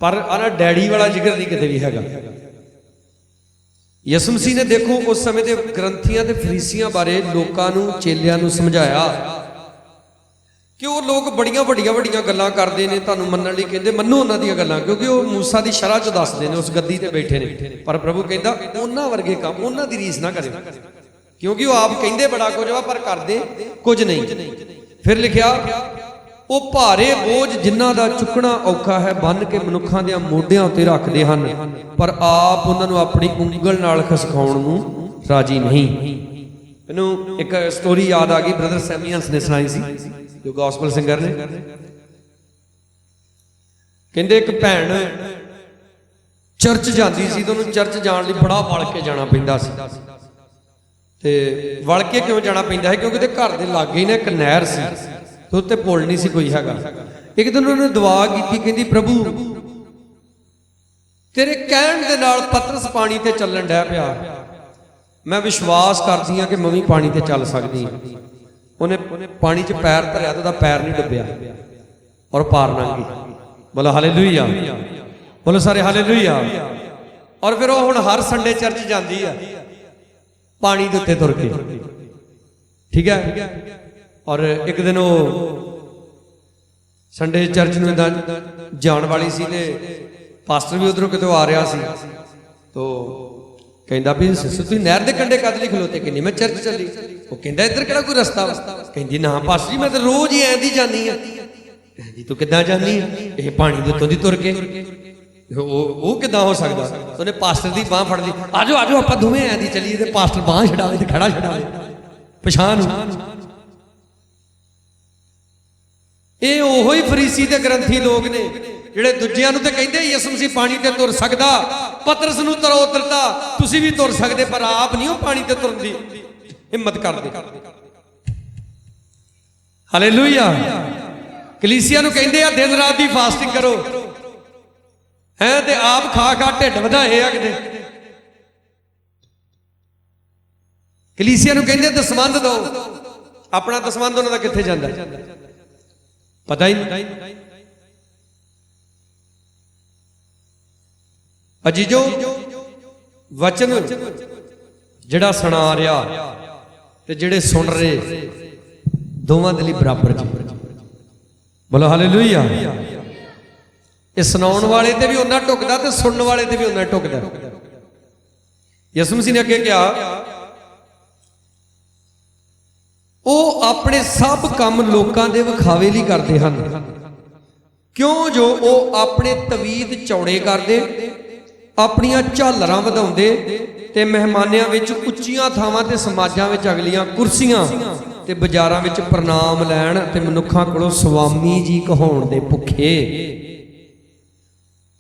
पर आना डैडी वाला जिक्र नहीं किते भी हैगा। यसु मसीह ने देखो उस समय के ग्रंथियां ते फरीसियां बारे लोकां नूं चेलियां नूं समझाया कि वो लोग बड़ियां वड्डियां वड्डियां गल्लां करदे ने, तुहानूं मन्नण लई कहंदे मन्नो उन्हां दीयां गल्लां, क्योंकि वो मूसा दी शरह च दसदे ने, उस गद्दी ते बैठे ने। पर प्रभु कहंदा उन्हां वर्गे काम उन्हां दी रीस ना करियो, क्योंकि वो आप कहंदे बड़ा कुछ वा पर करदे कुछ नहीं। फिर लिखिया वो भारे बोझ जिन्हां दा चुकना औखा है बन के मनुखां दे मोढियां उत्ते रखदे हन, पर आप उन्हां नूं अपनी उंगल नाल खसकाउण नूं राजी नहीं। मैनूं एक स्टोरी याद आ गई, ब्रदर सैमियंस ने सुणाई सी, जो गॉस्पल सिंगर ने। कहंदे एक भैन चर्च जाती सी, तो चर्च जाण लई बड़ा वल के जाना पैंदा सी। ते वल के क्यों जाना पैंदा है? क्योंकि घर दे लागे ही ना एक नहर सी, तो उत्ते पुल नहीं सी कोई हैगा। एक दिन उन्होंने दुआ की, कहंदी प्रभु तेरे कहण दे नाल पतरस पानी ते चलन डै पिया, मैं विश्वास करदी हां कि मैं भी पानी ते चल सकदी हां। उन्हें पानी च पैर धरिया तो पैर नहीं डुबिया और पार लंघ गई। बोलो हालेलुया। बोलो सारे हालेलुया। और फिर वो हुण हर संडे चर्च जाती है पानी के उत्ते तुर के, ठीक है। और एक दिन वो संडे चर्च में जान वाली सी, ते पास्टर भी उधरों कितों आ रहा सी, तो कहंदा भी तुसीं नहर दे कंढे कद लई खलोते? कहंदी मैं चर्च चली। वो कहंदा इधर किहड़ा कोई रस्ता? कहंदी ना पास्टर जी मैं तो रोज ही ऐंदी जानी आ। कहंदी तू किद्दां जानी आ? ये पानी दे उत्तों दी तुर के। वो किद्दां हो सकदा? उन्हें पास्टर दी बांह फड़ ली, आजो आजो आपां दोवें ऐंदी चलीए, ते पास्टर बांह छड़ावे ते खड़ा छड़ावे पछाण। ये ओहो ही फरीसी ते ग्रंथी लोग ने ਜਿਹੜੇ ਦੂਜਿਆਂ ਨੂੰ ਤੇ ਕਹਿੰਦੇ ਯਿਸੂ ਮਸੀਹ ਪਾਣੀ ਤੇ ਤੁਰ ਸਕਦਾ, ਪਤਰਸ ਨੂੰ ਤਰੋ ਉਤਰਦਾ, ਤੁਸੀਂ ਵੀ ਤੁਰ ਸਕਦੇ, ਪਰ ਆਪ ਨਹੀਂ ਉਹ ਪਾਣੀ ਤੇ ਤੁਰਨ ਦੀ ਹਿੰਮਤ ਕਰਦੇ। ਹਾਲੇਲੂਇਆ। ਕਲੀਸਿਆ ਨੂੰ ਕਹਿੰਦੇ ਆ ਦਿਨ ਰਾਤ ਦੀ ਫਾਸਟਿੰਗ ਕਰੋ, ਹੈ ਤੇ ਆਪ ਖਾ ਖਾ ਢਿੱਡ ਵਧਾਏ ਆ ਕਿਤੇ। ਕਲੀਸਿਆ ਨੂੰ ਕਹਿੰਦੇ ਦਸਵੰਧ ਦਿਓ, ਆਪਣਾ ਦਸਵੰਧ ਉਹਨਾਂ ਦਾ ਕਿੱਥੇ ਜਾਂਦਾ ਪਤਾ ਹੀ ਨਹੀਂ। अजीजो वचन जिहड़ा सुना रहा ते जिहड़े सुन रहे दोवां दे लई बराबर जी। बोलो हालेलुया। ये सुनाउण वाले ते भी उन्ना टुकदा ते सुनने वाले ते भी उन्ना टुकदा। ਯਿਸੂ ਮਸੀਹ ਨੇ ਅੱਗੇ ਕਿਹਾ, ਉਹ ਆਪਣੇ ਸਭ ਕੰਮ ਲੋਕਾਂ ਦੇ ਵਿਖਾਵੇ ਲਈ ਕਰਦੇ ਹਨ, ਕਿਉਂ ਜੋ ਉਹ ਆਪਣੇ ਤਵੀਤ ਚੌੜੇ ਕਰਦੇ, ਆਪਣੀਆਂ ਝਾਲਰਾਂ ਵਧਾਉਂਦੇ ਤੇ ਮਹਿਮਾਨਾਂ ਵਿੱਚ ਉੱਚੀਆਂ ਥਾਵਾਂ ਤੇ ਸਮਾਜਾਂ ਵਿੱਚ ਅਗਲੀਆਂ ਕੁਰਸੀਆਂ ਤੇ ਬਾਜ਼ਾਰਾਂ ਵਿੱਚ ਪ੍ਰਣਾਮ ਲੈਣ ਤੇ ਮਨੁੱਖਾਂ ਕੋਲੋਂ ਸੁਆਮੀ ਜੀ ਕਹਾਉਣ ਦੇ ਭੁੱਖੇ।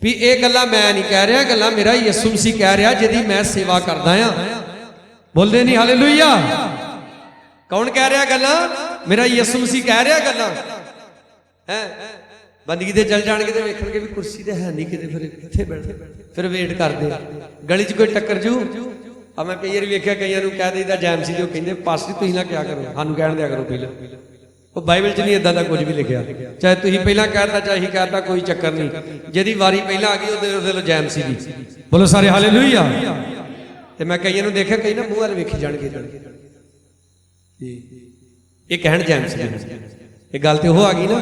ਵੀ ਇਹ ਗੱਲਾਂ ਮੈਂ ਨਹੀਂ ਕਹਿ ਰਿਹਾ, ਗੱਲਾਂ ਮੇਰਾ ਯਿਸੂ ਮਸੀਹ ਕਹਿ ਰਿਹਾ, ਜਿਹਦੀ ਮੈਂ ਸੇਵਾ ਕਰਦਾ ਆ। ਬੋਲਦੇ ਨਹੀਂ ਹਾਲੇਲੂਇਆ। ਕੌਣ ਕਹਿ ਰਿਹਾ ਗੱਲਾਂ? ਮੇਰਾ ਯਿਸੂ ਮਸੀਹ ਕਹਿ ਰਿਹਾ ਗੱਲਾਂ। ਹੈ ਬੰਦਗੀ ਤੇ ਚਲ ਜਾਣਗੇ ਤੇ ਵੇਖਣਗੇ ਵੀ ਕੁਰਸੀ ਤੇ ਹੈ ਨਹੀਂ ਕਿਤੇ, ਫਿਰ ਕਿੱਥੇ ਬੈਠੇ, ਫਿਰ ਵੇਟ ਕਰਦੇ ਗਲੀ 'ਚ ਕੋਈ ਟੱਕਰ ਜੂ। ਆ ਮੈਂ ਕਈ ਵਾਰੀ ਵੇਖਿਆ ਕਈਆਂ ਨੂੰ ਕਹਿ ਦੇਈਦਾ ਜੈਮਸੀ ਜੋ ਕਹਿੰਦੇ ਪਾਸਟਰ ਤੁਸੀਂ ਨਾ ਕਿਆ ਕਰੋ, ਸਾਨੂੰ ਕਹਿਣ ਦਿਆ ਕਰੋ ਪਹਿਲਾਂ। ਉਹ ਬਾਈਬਲ 'ਚ ਨਹੀਂ ਇਦਾਂ ਦਾ ਕੁਝ ਵੀ ਲਿਖਿਆ, ਚਾਹੇ ਤੁਸੀਂ ਪਹਿਲਾਂ ਕਹਿਤਾ ਚਾਹੇ ਅਸੀਂ ਕਹਿਤਾ, ਕੋਈ ਚੱਕਰ ਨਹੀਂ। ਜਿਹਦੀ ਵਾਰੀ ਪਹਿਲਾਂ ਆ ਗਈ ਉਹਦੇ ਲੋ ਜੈਮਸੀ ਦੀ। ਬੋਲੋ ਸਾਰੇ ਹਾਲੇਲੂਇਆ। ਤੇ ਮੈਂ ਕਈਆਂ ਨੂੰ ਦੇਖਿਆ, ਕਈ ਨਾ ਮੂੰਹ ਵਾਲੇ ਵੇਖੀ ਜਾਣਗੇ, ਇਹ ਕਹਿਣ ਜੈਮਸੀ ਦੀ। ਇਹ ਗੱਲ ਤੇ ਉਹ ਆ ਗਈ ਨਾ,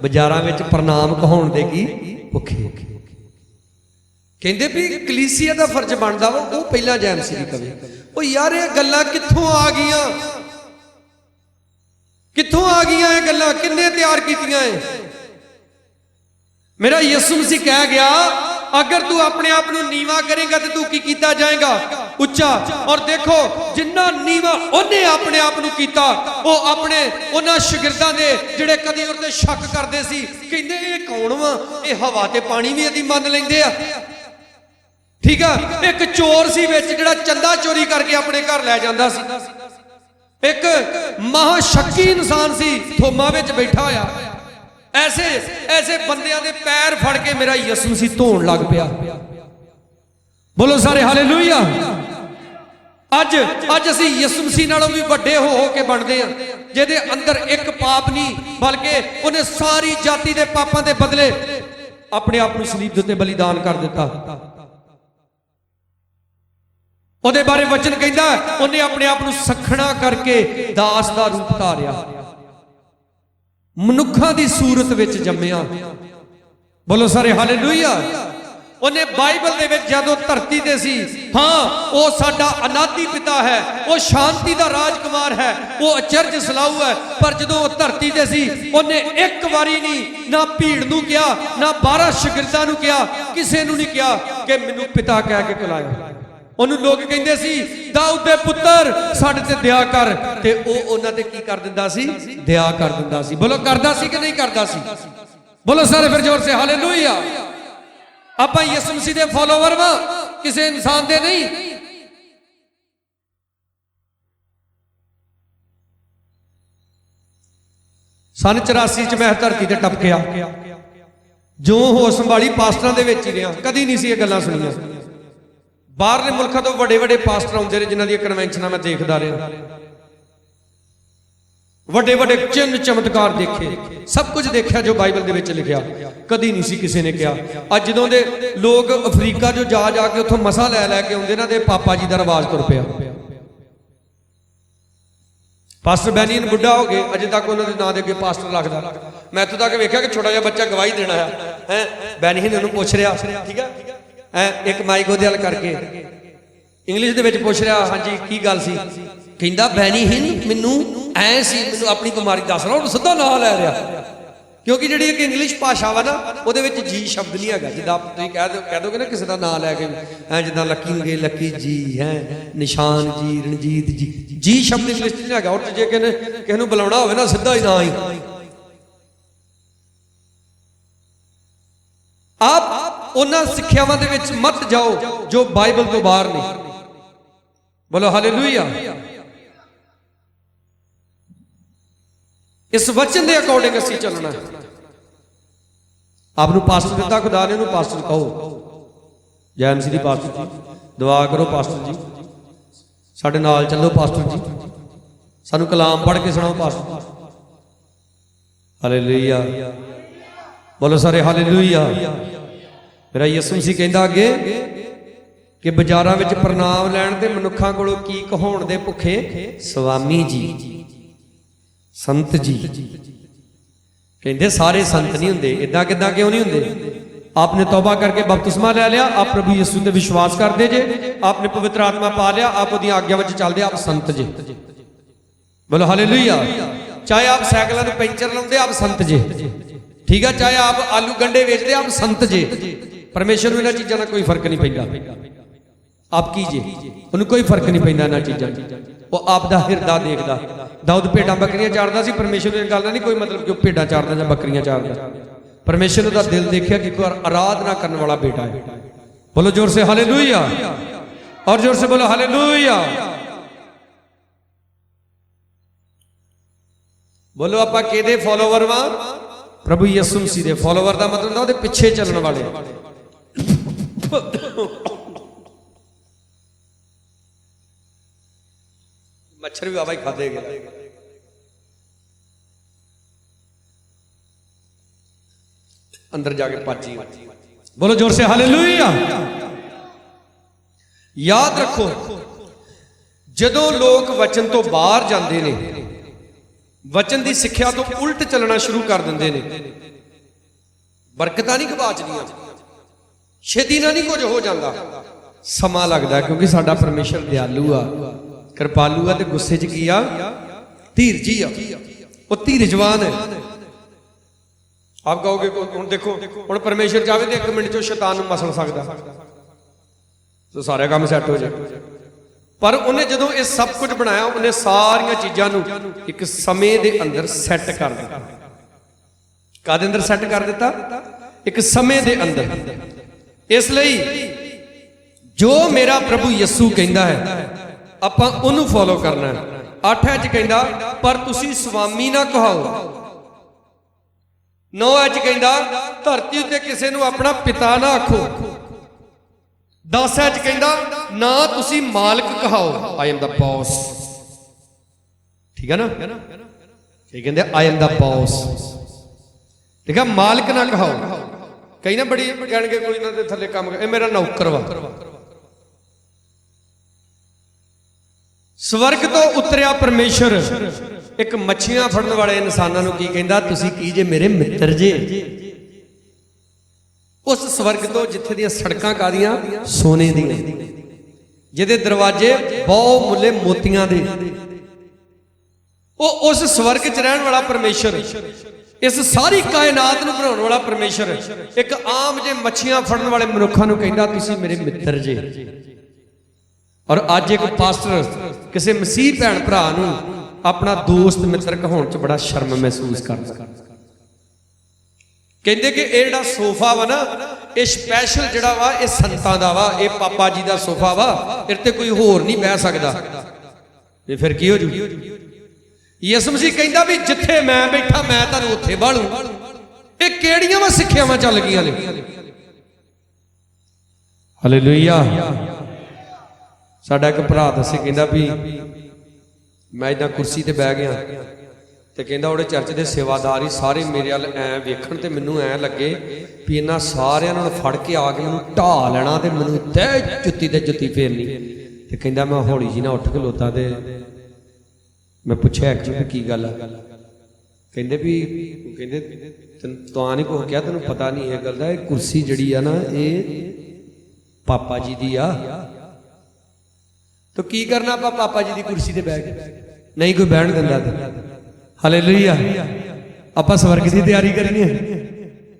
ਬਾਜ਼ਾਰਾਂ ਵਿੱਚ ਪ੍ਰਣਾਮ ਕਹਾਉਣ ਦੇ ਕੀ ਭੁੱਖੇ। ਕਹਿੰਦੇ ਵੀ ਕਲੀਸਿਆ ਦਾ ਫਰਜ਼ ਬਣਦਾ ਵਾ ਉਹ ਪਹਿਲਾਂ ਜੈਮਸੀ ਦੀ ਕਵੇ। ਉਹ ਯਾਰ ਇਹ ਗੱਲਾਂ ਕਿੱਥੋਂ ਆ ਗਈਆਂ? ਕਿੱਥੋਂ ਆ ਗਈਆਂ ਇਹ ਗੱਲਾਂ? ਕਿੰਨੇ ਤਿਆਰ ਕੀਤੀਆਂ ਏ? ਮੇਰਾ ਯਿਸੂ ਮਸੀਹ ਕਹਿ ਗਿਆ, ਅਗਰ ਤੂੰ ਆਪਣੇ ਆਪ ਨੂੰ ਨੀਵਾ ਕਰੇਗਾ ਤੇ ਤੂੰ ਕੀ ਕੀਤਾ ਜਾਏਗਾ? ਉੱਚਾ। ਔਰ ਦੇਖੋ ਜਿੰਨਾ ਨੀਵਾ ਉਹਨੇ ਆਪਣੇ ਆਪ ਨੂੰ ਕੀਤਾ, ਉਹ ਆਪਣੇ ਉਹਨਾਂ ਸ਼ਾਗਿਰਦਾਂ ਦੇ ਜਿਹੜੇ ਕਦੀ ਉਹਦੇ ਸ਼ੱਕ ਕਰਦੇ ਸੀ, ਕਹਿੰਦੇ ਇਹ ਕੌਣ ਵਾ? ਇਹ ਹਵਾ ਤੇ ਪਾਣੀ ਵੀ ਇਹਦੀ ਮੰਨ ਲੈਂਦੇ ਆ। ਠੀਕ ਆ। ਇੱਕ ਚੋਰ ਸੀ ਵਿੱਚ ਜਿਹੜਾ ਚੰਦਾ ਚੋਰੀ ਕਰਕੇ ਆਪਣੇ ਘਰ ਲੈ ਜਾਂਦਾ ਸੀ। ਇੱਕ ਮਹਾ ਸ਼ੱਕੀ ਇਨਸਾਨ ਸੀ ਥੋਮਾ ਵਿੱਚ ਬੈਠਾ ਹੋਇਆ। ਐਸੇ ਬੰਦਿਆਂ ਦੇ ਪੈਰ ਫੜ ਕੇ ਮੇਰਾ ਯਿਸੂ ਮਸੀਹ ਧੋਣ ਲੱਗ ਪਿਆ। ਬੋਲੋ ਸਾਰੇ ਹਾਲੇਲੂਇਆ। ਅੱਜ ਅਸੀਂ ਯਿਸੂ ਮਸੀਹ ਨਾਲੋਂ ਵੀ ਵੱਡੇ ਹੋ ਕੇ ਬਣਦੇ ਆ, ਜਿਹਦੇ ਅੰਦਰ ਇੱਕ ਪਾਪ ਨਹੀਂ ਬਲਕਿ ਉਹਨੇ ਸਾਰੀ ਜਾਤੀ ਦੇ ਪਾਪਾਂ ਦੇ ਬਦਲੇ ਆਪਣੇ ਆਪ ਨੂੰ ਸਲੀਬ ਦੇ ਉੱਤੇ ਬਲੀਦਾਨ ਕਰ ਦਿੱਤਾ। ਉਹਦੇ ਬਾਰੇ ਵਚਨ ਕਹਿੰਦਾ ਉਹਨੇ ਆਪਣੇ ਆਪ ਨੂੰ ਸਖਣਾ ਕਰਕੇ ਦਾਸ ਦਾ ਰੂਪ ਧਾਰਿਆ, ਮਨੁੱਖਾਂ ਦੀ ਸੂਰਤ ਵਿੱਚ ਜੰਮਿਆ। ਬੋਲੋ ਸਾਰੇ ਹਾਲੇਲੂਇਆ। ਉਹਨੇ ਬਾਈਬਲ ਦੇ ਵਿੱਚ ਜਦੋਂ ਧਰਤੀ ਤੇ ਸੀ, ਹਾਂ ਉਹ ਸਾਡਾ ਅਨਾਦੀ ਪਿਤਾ ਹੈ, ਉਹ ਸ਼ਾਂਤੀ ਦਾ ਰਾਜਕੁਮਾਰ ਹੈ, ਉਹ ਅਚਰਜ ਸਲਾਊ ਹੈ, ਪਰ ਜਦੋਂ ਉਹ ਧਰਤੀ ਤੇ ਸੀ ਉਹਨੇ ਇੱਕ ਵਾਰੀ ਨਹੀਂ ਨਾ ਭੀੜ ਨੂੰ ਕਿਹਾ, ਨਾ 12 ਸ਼ਾਗਿਰਦਾਂ ਨੂੰ ਕਿਹਾ, ਕਿਸੇ ਨੂੰ ਨਹੀਂ ਕਿਹਾ ਕਿ ਮੈਨੂੰ ਪਿਤਾ ਕਹਿ ਕੇ ਬੁਲਾਇਆ। ਉਹਨੂੰ ਲੋਕ ਕਹਿੰਦੇ ਸੀ ਦਾਊਦ ਦੇ ਪੁੱਤਰ ਸਾਡੇ ਤੇ ਦਇਆ ਕਰ, ਤੇ ਉਹ ਉਹਨਾਂ ਤੇ ਕੀ ਕਰ ਦਿੰਦਾ ਸੀ? ਦਇਆ ਕਰ ਦਿੰਦਾ ਸੀ। ਬੋਲੋ ਕਰਦਾ ਸੀ ਕਿ ਨਹੀਂ ਕਰਦਾ ਸੀ? ਬੋਲੋ ਸਾਰੇ ਫਿਰ ਜ਼ੋਰ ਸੇ ਹਾਲੇਲੂਇਆ। ਆਪਾਂ ਯਿਸੂ ਮਸੀਹ ਦੇ ਫਾਲੋਵਰ ਵਾਂ, ਕਿਸੇ ਇਨਸਾਨ ਦੇ ਨਹੀਂ। ਸਨ 84 ਚ ਮੈਂ ਧਰਤੀ ਤੇ ਟਪਕਿਆ, ਜੋ ਹੋਸ਼ ਸੰਭਾਲੀ ਪਾਸਟਰਾਂ ਦੇ ਵਿੱਚ ਹੀ ਰਿਹਾ, ਕਦੀ ਨਹੀਂ ਸੀ ਇਹ ਗੱਲਾਂ ਸੁਣੀਆਂ। ਬਾਹਰਲੇ ਮੁਲਕਾਂ ਤੋਂ ਵੱਡੇ ਵੱਡੇ ਪਾਸਟਰ ਆਉਂਦੇ ਨੇ ਜਿਨ੍ਹਾਂ ਦੀਆਂ ਕਨਵੈਨਸ਼ਨਾਂ ਮੈਂ ਦੇਖਦਾ ਰਿਹਾ, ਵੱਡੇ ਵੱਡੇ ਚਿੰਨ ਚਮਤਕਾਰ ਦੇਖੇ, ਸਭ ਕੁਝ ਦੇਖਿਆ ਜੋ ਬਾਈਬਲ ਦੇ ਵਿੱਚ ਲਿਖਿਆ, ਕਦੀ ਨਹੀਂ ਸੀ ਕਿਸੇ ਨੇ ਕਿਹਾ। ਅੱਜ ਜਦੋਂ ਦੇ ਲੋਕ ਅਫਰੀਕਾ ਜੋ ਜਾ ਕੇ ਉੱਥੋਂ ਮਸਾ ਲੈ ਕੇ ਆਉਂਦੇ ਨਾ, ਤੇ ਪਾਪਾ ਜੀ ਦਾ ਰਿਵਾਜ ਤੁਰ ਪਿਆ। ਪਾਸਟਰ ਬੈਨੀਨ ਬੁੱਢਾ ਹੋ ਗਏ, ਅਜੇ ਤੱਕ ਉਹਨਾਂ ਦੇ ਨਾਂ ਦੇ ਅੱਗੇ ਪਾਸਟਰ ਲੱਗਦਾ। ਮੈਂ ਇੱਥੋਂ ਤੱਕ ਵੇਖਿਆ ਕਿ ਛੋਟਾ ਜਿਹਾ ਬੱਚਾ ਗਵਾਹੀ ਦੇਣਾ ਹੈ, ਬੈਨੀਨ ਉਹਨੂੰ ਪੁੱਛ ਰਿਹਾ, ਠੀਕ ਹੈ, ਇੱਕ ਮਾਈਕ ਉਹਦੇ ਹੱਲ ਕਰਕੇ ਇੰਗਲਿਸ਼ ਦੇ ਵਿੱਚ ਪੁੱਛ ਰਿਹਾ, ਹਾਂਜੀ ਕੀ ਗੱਲ ਸੀ? ਕਹਿੰਦਾ ਬੈਨੀਨ ਮੈਨੂੰ ਐ ਸੀ, ਮੈਨੂੰ ਆਪਣੀ ਬਿਮਾਰੀ ਦੱਸ ਰਿਹਾ। ਉਹਨੂੰ ਸਿੱਧਾ ਨਾਂ ਲੈ ਰਿਹਾ, ਕਿਉਂਕਿ ਜਿਹੜੀ ਇੱਕ ਇੰਗਲਿਸ਼ ਭਾਸ਼ਾ ਵਾ ਨਾ, ਉਹਦੇ ਵਿੱਚ ਜੀ ਸ਼ਬਦ ਨਹੀਂ ਹੈਗਾ। ਜਿੱਦਾਂ ਤੁਸੀਂ ਕਹਿ ਦੋਗੇ ਨਾ ਕਿਸੇ ਦਾ ਨਾਂ ਲੈ ਕੇ, ਐ ਜਿੱਦਾਂ ਲੱਕੀ ਹੁੰਗੇ ਲੱਕੀ ਜੀ, ਹੈ ਨਿਸ਼ਾਨ ਜੀ, ਰਣਜੀਤ ਜੀ, ਜੀ ਸ਼ਬਦ ਇੰਗਲਿਸ਼ ਨਹੀਂ ਹੈਗਾ। ਉਹ ਜੇ ਕਿਸੇ ਨੂੰ ਬੁਲਾਉਣਾ ਹੋਵੇ ਨਾ, ਸਿੱਧਾ ਹੀ ਨਾਂ ਹੀ। ਆਪ ਉਹਨਾਂ ਸਿੱਖਿਆਵਾਂ ਦੇ ਵਿੱਚ ਮਤ ਜਾਓ ਜੋ ਬਾਈਬਲ ਤੋਂ ਬਾਹਰ ਨਹੀਂ। ਬੋਲੋ ਹਾਲੇਲੂਇਆ। ਇਸ ਵਚਨ ਦੇ ਅਕੋਰਡਿੰਗ ਅਸੀਂ ਚੱਲਣਾ। ਆਪ ਨੂੰ ਪਾਸਟਰ ਦਿੱਤਾ ਖੁਦਾ ਨੇ, ਉਹਨੂੰ ਪਾਸਟਰ ਕਹੋ। ਜੈ ਮਸੀਹ ਦੀ ਪਾਸਟਰ ਜੀ, ਦੁਆ ਕਰੋ ਪਾਸਟਰ ਜੀ, ਸਾਡੇ ਨਾਲ ਚੱਲੋ ਪਾਸਟਰ ਜੀ, ਸਾਨੂੰ ਕਲਾਮ ਪੜ੍ਹ ਕੇ ਸੁਣਾਓ ਪਾਸਟਰ ਜੀ। ਹਾਲੇਲੂਇਆ। ਬੋਲੋ ਸਾਰੇ ਹਾਲੇਲੂਇਆ। ਮੇਰਾ ਯਿਸੂ ਮਸੀਹ ਕਹਿੰਦਾ ਅੱਗੇ ਕਿ ਬਾਜ਼ਾਰਾਂ ਵਿੱਚ ਪ੍ਰਣਾਮ ਲੈਣ ਤੇ ਮਨੁੱਖਾਂ ਕੋਲੋਂ ਕੀ ਕਹਾਉਣ ਦੇ ਭੁੱਖੇ? ਸੁਆਮੀ ਜੀ, ਸੰਤ ਜੀ। ਕਹਿੰਦੇ ਸਾਰੇ ਸੰਤ ਨਹੀਂ ਹੁੰਦੇ। ਇਦਾਂ ਕਿਦਾਂ ਕਿਉਂ ਨਹੀਂ ਹੁੰਦੇ? आपने तौबा करके बपतिस्मा ले लिया, आप प्रभु यीशु ते विश्वास करते जे, आपने पवित्र आत्मा पा लिया, आप उहदी आग्या विच चलदे, आप संत जे। बोलो हालेलुया। चाहे आप साइकिलों के पैंचर लाउंदे, आप संत जे, ठीक है। चाहे आप आलू गंढे वेचते, आप संत जे। परमेश्वर नूं इन्हां चीज़ां दा कोई फर्क नहीं पैंदा। आप की जे, उन्हें कोई फर्क नहीं पैंदा इन्हां चीज़ां। वो आपदा हिरदा देखदा। दाऊद भेडां बकरियां चारदा सी, परमेश्वर नूं इस गल दा नहीं कोई मतलब कि भेडां चारदा जां बकरियां चारदा। परमेश्वर ने दिल देखिया कि कोई आराधना करने वाला बेटा है। बोलो जोर से हालेलुया, और जोर से बोलो हालेलुया। बोलो आपां किहदे फॉलोवर वां? प्रभु यीशु मसीह दे फॉलोवर दा मतलब ना उहदे पिछे चलण वाले। मच्छर भी बाबा ही खादे गए। अंदर जाके पाची। बोलो जोर से हालेलुया। याद रखो, जदों लोग वचन तो बाहर जाते ने, वचन की सिक्ख्या तो उल्ट चलना शुरू कर देंगे ने, बरकतां नहीं गवाचदियां, छेती ना नहीं कुछ हो जाता, समा लगता, क्योंकि साडा परमेश्वर दयालु आ, कृपालु आ, ते गुस्से च की आ? धीरजी आ, वो धीरजवान है। आप कहोगे हुण देखो, हुण परमेश्वर चाहे तो 1 मिनट चो शैतान मसल सकता, तो सारा काम सैट हो जाए। पर उन्हें जदों ये सब कुछ बनाया, उन्हें सारिया चीज़ों को एक समय के अंदर सैट कर दिता। कादे अंदर सैट कर दिता? एक समय के अंदर। इसलिए जो मेरा प्रभु यीशु कहता है, आपां उहनूं फॉलो करना है। 8 कहता, पर तुसी स्वामी ना कहाओ। 9 कहता, धरती उत्ते किसी नूं अपना पिता ना आखो। 10 कहता, ना तुसी मालिक कहाओ, आई एम द बॉस। ठीक है ना? ये कहते आई एम द बॉस, ठीक है, मालिक ना कहाओ। कई ना बड़ी कहणगे कोई ना थले काम कर, मेरा नौकर वा। स्वर्ग तो उतरिया परमेश्वर एक मच्छियां फड़न वाले इंसानों को की कहता, तुसी की जे मेरे मित्र जे। उस स्वर्ग तो जिथे दी सड़कां कादियां सोने दी, जिहदे दरवाजे बहुमुल्ले मोतियां दे, वो उस स्वर्ग च रहने वाला परमेश्वर, इस सारी कायनात नूं बनाउण वाला परमेश्वर एक आम जे मच्छियां फड़न वाले मनुखां नूं कहंदा, तुसीं मेरे मित्र जे। और अज एक पास्टर किसी मसीह भैन भरा नूं अपना दोस्त मित्र कहाउण च बड़ा शर्म महसूस करदा। कहंदे कि ये जिहड़ा सोफा वा ना, ये स्पैशल जिहड़ा वा, ये संतां दा वा, ये पापा जी दा सोफा वा, इहदे ते कोई होर नहीं बह सकदा। ते फिर की हो जू? यीशु मसीह कहंदा भी जिथे मैं बैठा मैं तुहानूं उत्थे बालूं। ये किहड़ियां वा सिक्ख्यावां चल गईयां ने? हालेलुया। साडा एक भरा दस्से, कहंदा भी मैं इदां कुर्सी ते बह गया, ते कहंदा उहदे चर्च दे सेवादार ही सारे मेरे अल ऐ वेखण ते मैनूं ऐ लगे भी इन्हां सारिआं नूं फड़ के आके मैनूं ढा लेना ते मैनूं तै जुत्ती ते जुत्ती फेरनी। ते कहंदा मैं हौली जी ना उठ खलोता, ते मैं पुछया एक्चुअली की गल है? कहंदे भी कहंदे तां नहीं कुछ कहा, तैनूं पता नहीं इह गल दा, इह कुर्सी जिहड़ी आ ना, ये पापा जी दी आ। तो की करना आपां पापा जी की कुर्सी ते बैठ के? नहीं कोई बहन दिंदा। हालेलुया। आपां स्वर्ग की तैयारी करनी है।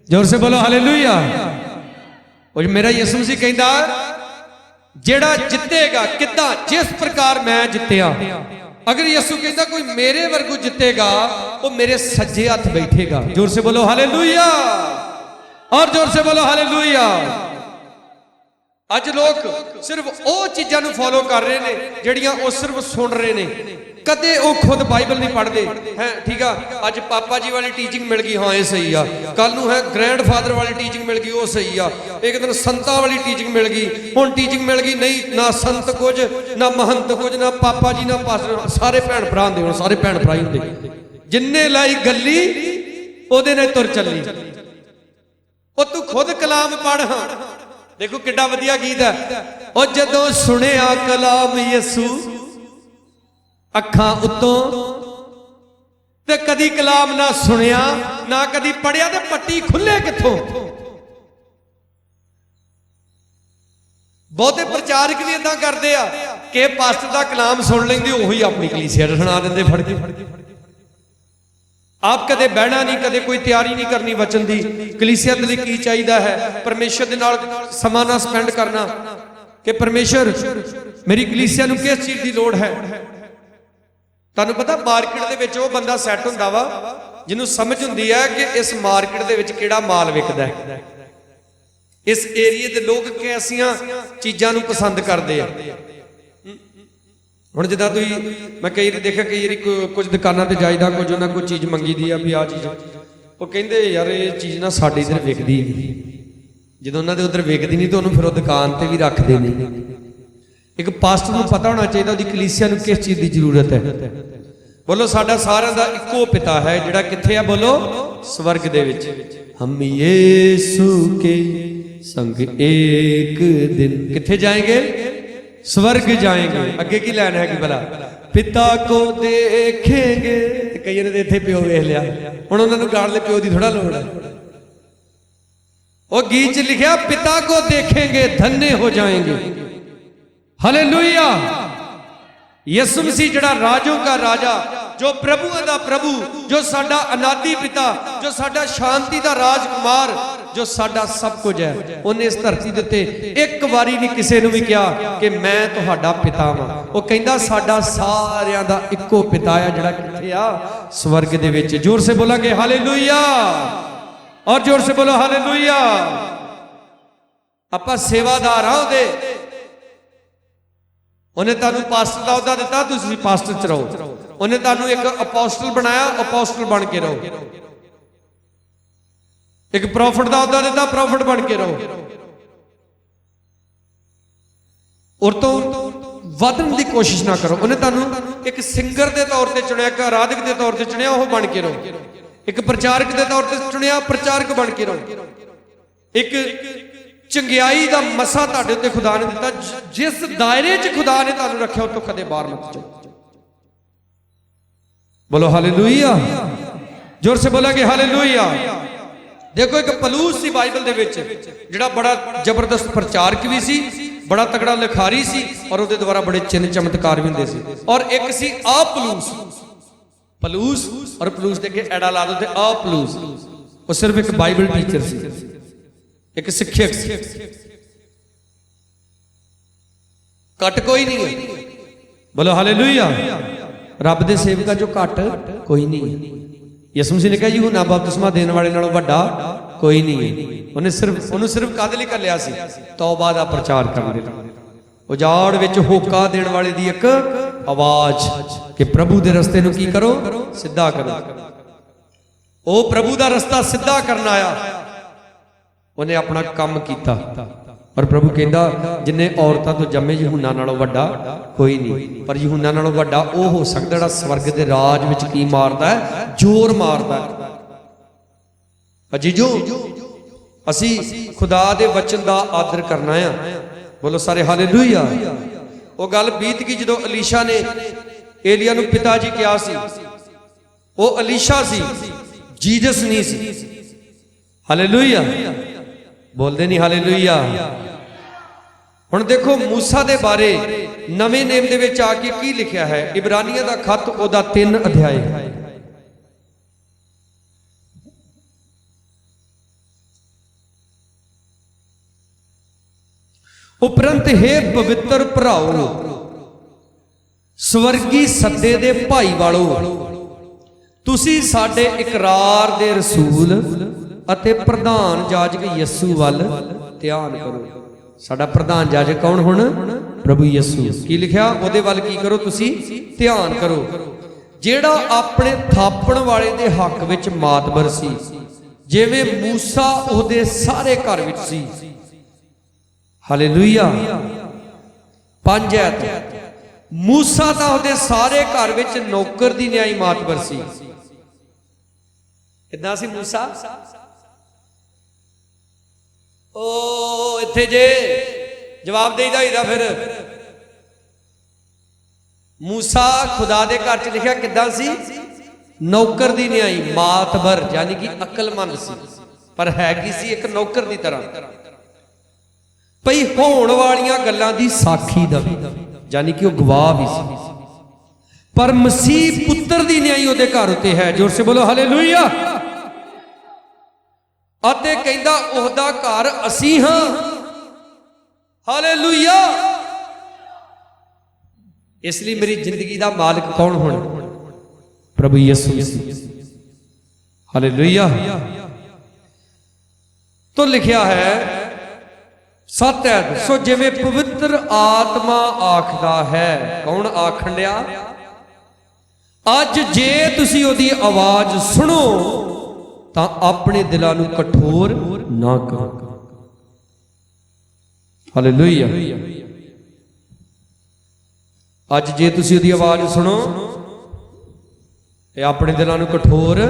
जोर से बोलो हालेलुया। और मेरा यीशु मसीह कहंदा, जेड़ा जितेगा किदां, जिस प्रकार मैं जितया। अगर यीशु कहंदा कोई मेरे वर्गू जितेगा, वो मेरे सज्जे हाथ बैठेगा। जोर से बोलो हालेलुया, और जोर से बोलो हालेलुया। अज लोग सिर्फ वो चीज़ों को फॉलो कर रहे हैं जिहड़ियां वो सिर्फ सुन रहे हैं, कदे वो खुद बाइबल नहीं पढ़ते हैं। ठीक है, अज पापा जी वाली टीचिंग मिल गई, हाँ ये सही आ। कल नूं है ग्रैंड फादर वाली टीचिंग मिल गई, वो सही आ। एक दिन संतां वाली टीचिंग मिल गई, हुण टीचिंग मिल गई नहीं, ना संत कुछ, ना महंत कुछ, ना पापा जी, ना पास्टर, सारे भैन भरा हुंदे, सारे भैन भरा ही हुंदे। जिन्ने लाई गली ओहदे नाल तुर चली। ओ तू खुद कलाम पढ़। हाँ देखो किड्डा वधिया गीत है, और जदों सुनिया कलाम यीशु अखां उत्तों, ते कदी कलाम ना सुनिया ना कदी पढ़िया, ते पट्टी खुले किथों। ਬਹੁਤੇ ਪ੍ਰਚਾਰਕ ਵੀ ਇਦਾਂ ਕਰਦੇ ਆ ਕਿ ਪਾਸਟਰ ਦਾ ਕਲਾਮ ਸੁਣ ਲੈਂਦੇ, ਉਹੀ ਆਪਣੀ ਕਲੀਸਿਆ ਸੁਣਾ ਦਿੰਦੇ ਫੜ ਕੇ। ਆਪ ਕਦੇ ਬਹਿਣਾ ਨਹੀਂ, ਕਦੇ ਕੋਈ ਤਿਆਰੀ ਨਹੀਂ ਕਰਨੀ ਵਚਨ ਦੀ। ਕਲੀਸਿਆ ਦੇ ਲਈ ਕੀ ਚਾਹੀਦਾ ਹੈ? ਪਰਮੇਸ਼ਰ ਦੇ ਨਾਲ ਸਮਾਂ ਨਾ ਸਪੈਂਡ ਕਰਨਾ, ਕਿ ਪਰਮੇਸ਼ਰ ਮੇਰੀ ਕਲੀਸਿਆ ਨੂੰ ਕਿਸ ਚੀਜ਼ ਦੀ ਲੋੜ ਹੈ। ਤੁਹਾਨੂੰ ਪਤਾ ਮਾਰਕੀਟ ਦੇ ਵਿੱਚ ਉਹ ਬੰਦਾ ਸੈੱਟ ਹੁੰਦਾ ਵਾ ਜਿਹਨੂੰ ਸਮਝ ਹੁੰਦੀ ਹੈ ਕਿ ਇਸ ਮਾਰਕੀਟ ਦੇ ਵਿੱਚ ਕਿਹੜਾ ਮਾਲ ਵਿਕਦਾ ਹੈ, ਇਸ ਏਰੀਏ ਦੇ ਲੋਕ ਕਿਹੜੀਆਂ ਚੀਜ਼ਾਂ ਨੂੰ ਪਸੰਦ ਕਰਦੇ ਆ। ਹੁਣ ਜਿੱਦਾਂ ਤੁਸੀਂ, ਮੈਂ ਕਈ ਵਾਰ ਦੇਖਿਆ, ਕਈ ਵਾਰੀ ਕੁਝ ਦੁਕਾਨਾਂ ਤੇ ਜਾਈਦਾ, ਕੁਝ ਉਹਨਾਂ ਕੋਈ ਚੀਜ਼ ਮੰਗੀ ਦੀ ਆ ਵੀ ਆਹ ਚੀਜ਼, ਉਹ ਕਹਿੰਦੇ ਯਾਰ ਇਹ ਚੀਜ਼ ਨਾ ਸਾਡੇ ਇੱਧਰ ਵਿਕਦੀ ਨਹੀਂ। ਜਦੋਂ ਉਹਨਾਂ ਦੇ ਉੱਧਰ ਵਿਕਦੀ ਨਹੀਂ ਤਾਂ ਉਹਨੂੰ ਫਿਰ ਉਹ ਦੁਕਾਨ ਤੇ ਵੀ ਰੱਖਦੇ ਨਹੀਂ। ਇੱਕ ਪਾਸਟਰ ਨੂੰ ਪਤਾ ਹੋਣਾ ਚਾਹੀਦਾ ਉਹਦੀ ਕਲੀਸਿਆ ਨੂੰ ਕਿਸ ਚੀਜ਼ ਦੀ ਜ਼ਰੂਰਤ ਹੈ। ਬੋਲੋ, ਸਾਡਾ ਸਾਰਿਆਂ ਦਾ ਇੱਕੋ ਪਿਤਾ ਹੈ ਜਿਹੜਾ ਕਿੱਥੇ ਆ? ਬੋਲੋ, ਸਵਰਗ ਦੇ ਵਿੱਚ। ਹਮ ਯੀशु के संग एक दिन किथे जाएंगे? स्वर्ग जाएंगे। अगे की लाइन है कि भला पिता को देखेंगे। कई ने इत्थे प्यो वेख लिया, हुण उन्हां नूं गाल दे प्यो दी थोड़ा लोड़ है। वो गीत च लिखिया पिता को देखेंगे धन्य हो जाएंगे। हालेलुया। यसु मसीह जिहड़ा राजों का राजा, जो प्रभुओं का प्रभु, जो साडा अनादि पिता, जो साडा शांति का राजकुमार, जो साडा सब कुछ है, उन्हें इस धरती दे उत्ते एक बारी नहीं किसी नूं भी कहा कि मैं तुहाडा पिता वां। वो कहंदा साडा सारियां दा इक्को पिता है जिहड़ा किथे आ? स्वर्ग दे विच। जोर से बोलांगे हालेलुया, और जोर से बोलो हालेलुया। आपां सेवादार हां ओहदे, उन्हें तुहानूं पास्टर दा अहुदा दिता, तुसीं पास्टर च रहो। उन्हें तुहानूं एक अपोस्टल बनाया, अपोस्टल बन के रहो। एक प्रॉफिट का अहुदा दिता, प्रॉफिट बन के रहो। और तो वधन की कोशिश ना करो। उन्हें तुहानूं एक सिंगर के तौर पर चुनिया, एक आराधक के तौर पर चुनिया, वह बन के रहो। एक प्रचारक के तौर पर चुनिया, प्रचारक बन के रहो। एक चंगियाई का मसा तुहाडे उत्ते खुदा ने दिता, जिस दायरे च खुदा ने तुहानूं रखिया उस तो कदे बाहर मत जाओ। बोलो हालेलुया, जोर से बोलांगे हालेलुया। देखो एक पलूस सी बाइबल दे विच जिहड़ा बड़ा जबरदस्त प्रचारक भी सी, बड़ा तगड़ा लिखारी सी, और उसदे द्वारा बड़े चिन्ह चमत्कार भी हुंदे सी। और एक सी अपलूस। पलूस और पलूस दे के एड़ा ला दो ते अपलूस। वो सिर्फ एक बाइबल टीचर सी, एक शिक्षक सी, घट कोई नहीं है। बोलो हालेलुया। रब दे सेवका जो घट कोई नहीं है। यसु मसीह ने कहा यूहन्ना बपतिस्मा देने वाले नालों वड्डा कोई नहीं है। उन्हें सिर्फ काहदे लई घल्लिया सी? तौबा दा प्रचार करने लई। उजाड़ विच होका देने वाले दी एक आवाज कि प्रभु दे रस्ते नूं की करो? सीधा करो। ओ प्रभु दा रस्ता सीधा करना आया, उन्हें अपना काम किया। और प्रभु कहता जिन्हें औरतां तो जम्मे यूहन्ना नालों वड्डा कोई नहीं, पर यूहन्ना नालों वड्डा वो हो सकदा जिहड़ा स्वर्ग दे राज विच की मारदा है? जोर मारदा है। अजीजो, असी खुदा दे वचन दा आदर करना है। बोलो सारे हालेलुया। वो गल बीत गई जदों अलीशा ने एलिया नूं पिता जी कहा सी। वो अलीशा सी, जीसस नहीं सी। हालेलुया, बोलते नहीं हालेलुया। हुण देखो मूसा दे बारे नवे नेम दे विच आके की लिखिया है? इब्रानियां दा खत ओदा 3 अध्याय। उपरंत हे पवित्र भराओ, स्वर्गी सद्दे दे भाई वालो, तुसी साडे इकरार दे रसूल अते प्रधान जाजक यसू वाल ध्यान करो। साडा प्रधान जाजक कौन हुण? प्रभु यसू। की लिखिया? ओदे वाल की करो? तुसी ध्यान करो, जेड़ा अपने थापण वाले दे हक विच मातबर सी, जिवें मूसा ओदे सारे घर विच सी। हालेलुया। 5 आयत। मूसा तां ओदे सारे घर विच नौकर दी न्याई मातबर सी। किदां सी मूसा? ओ इत्थे जे जवाब देईदा होईदा फिर। मूसा खुदा दे घर च लिखिया किदां सी? नौकर दी न्याई, मातबर, यानी कि अकलमंद सी, पर है की सी? एक नौकर दी तरह। ਭਈ ਹੋਣ ਵਾਲੀਆਂ ਗੱਲਾਂ ਦੀ ਸਾਖੀ ਦਵੇ, ਯਾਨੀ ਕਿ ਉਹ ਗਵਾਹ ਵੀ ਸੀ। ਪਰ ਮਸੀਹ ਪੁੱਤਰ ਦੀ ਨਿਆਈ ਉਹਦੇ ਘਰ ਉੱਤੇ ਹੈ। ਜ਼ੋਰ ਸੇ ਬੋਲੋ ਹਾਲੇਲੂਇਆ। ਅਤੇ ਕਹਿੰਦਾ ਉਹਦਾ ਘਰ ਅਸੀਂ ਹਾਂ। ਹਾਲੇਲੂਇਆ। ਇਸ ਲਈ ਮੇਰੀ ਜ਼ਿੰਦਗੀ ਦਾ ਮਾਲਕ ਕੌਣ ਹੋਣਾ? ਪ੍ਰਭੂ ਯਿਸੂ ਮਸੀਹ। ਹਾਲੇਲੂਇਆ। तो लिखिया है 7 ऐत, सो जिवें पवित्र आत्मा आखदा है, कौन आखण दिया? अज जे तुसी ओदी आवाज सुनो तां अपने दिलां नूं कठोर ना करो। हालेलुया। अज जे तुसी ओदी आवाज सुनो ते अपने दिलां नूं कठोर,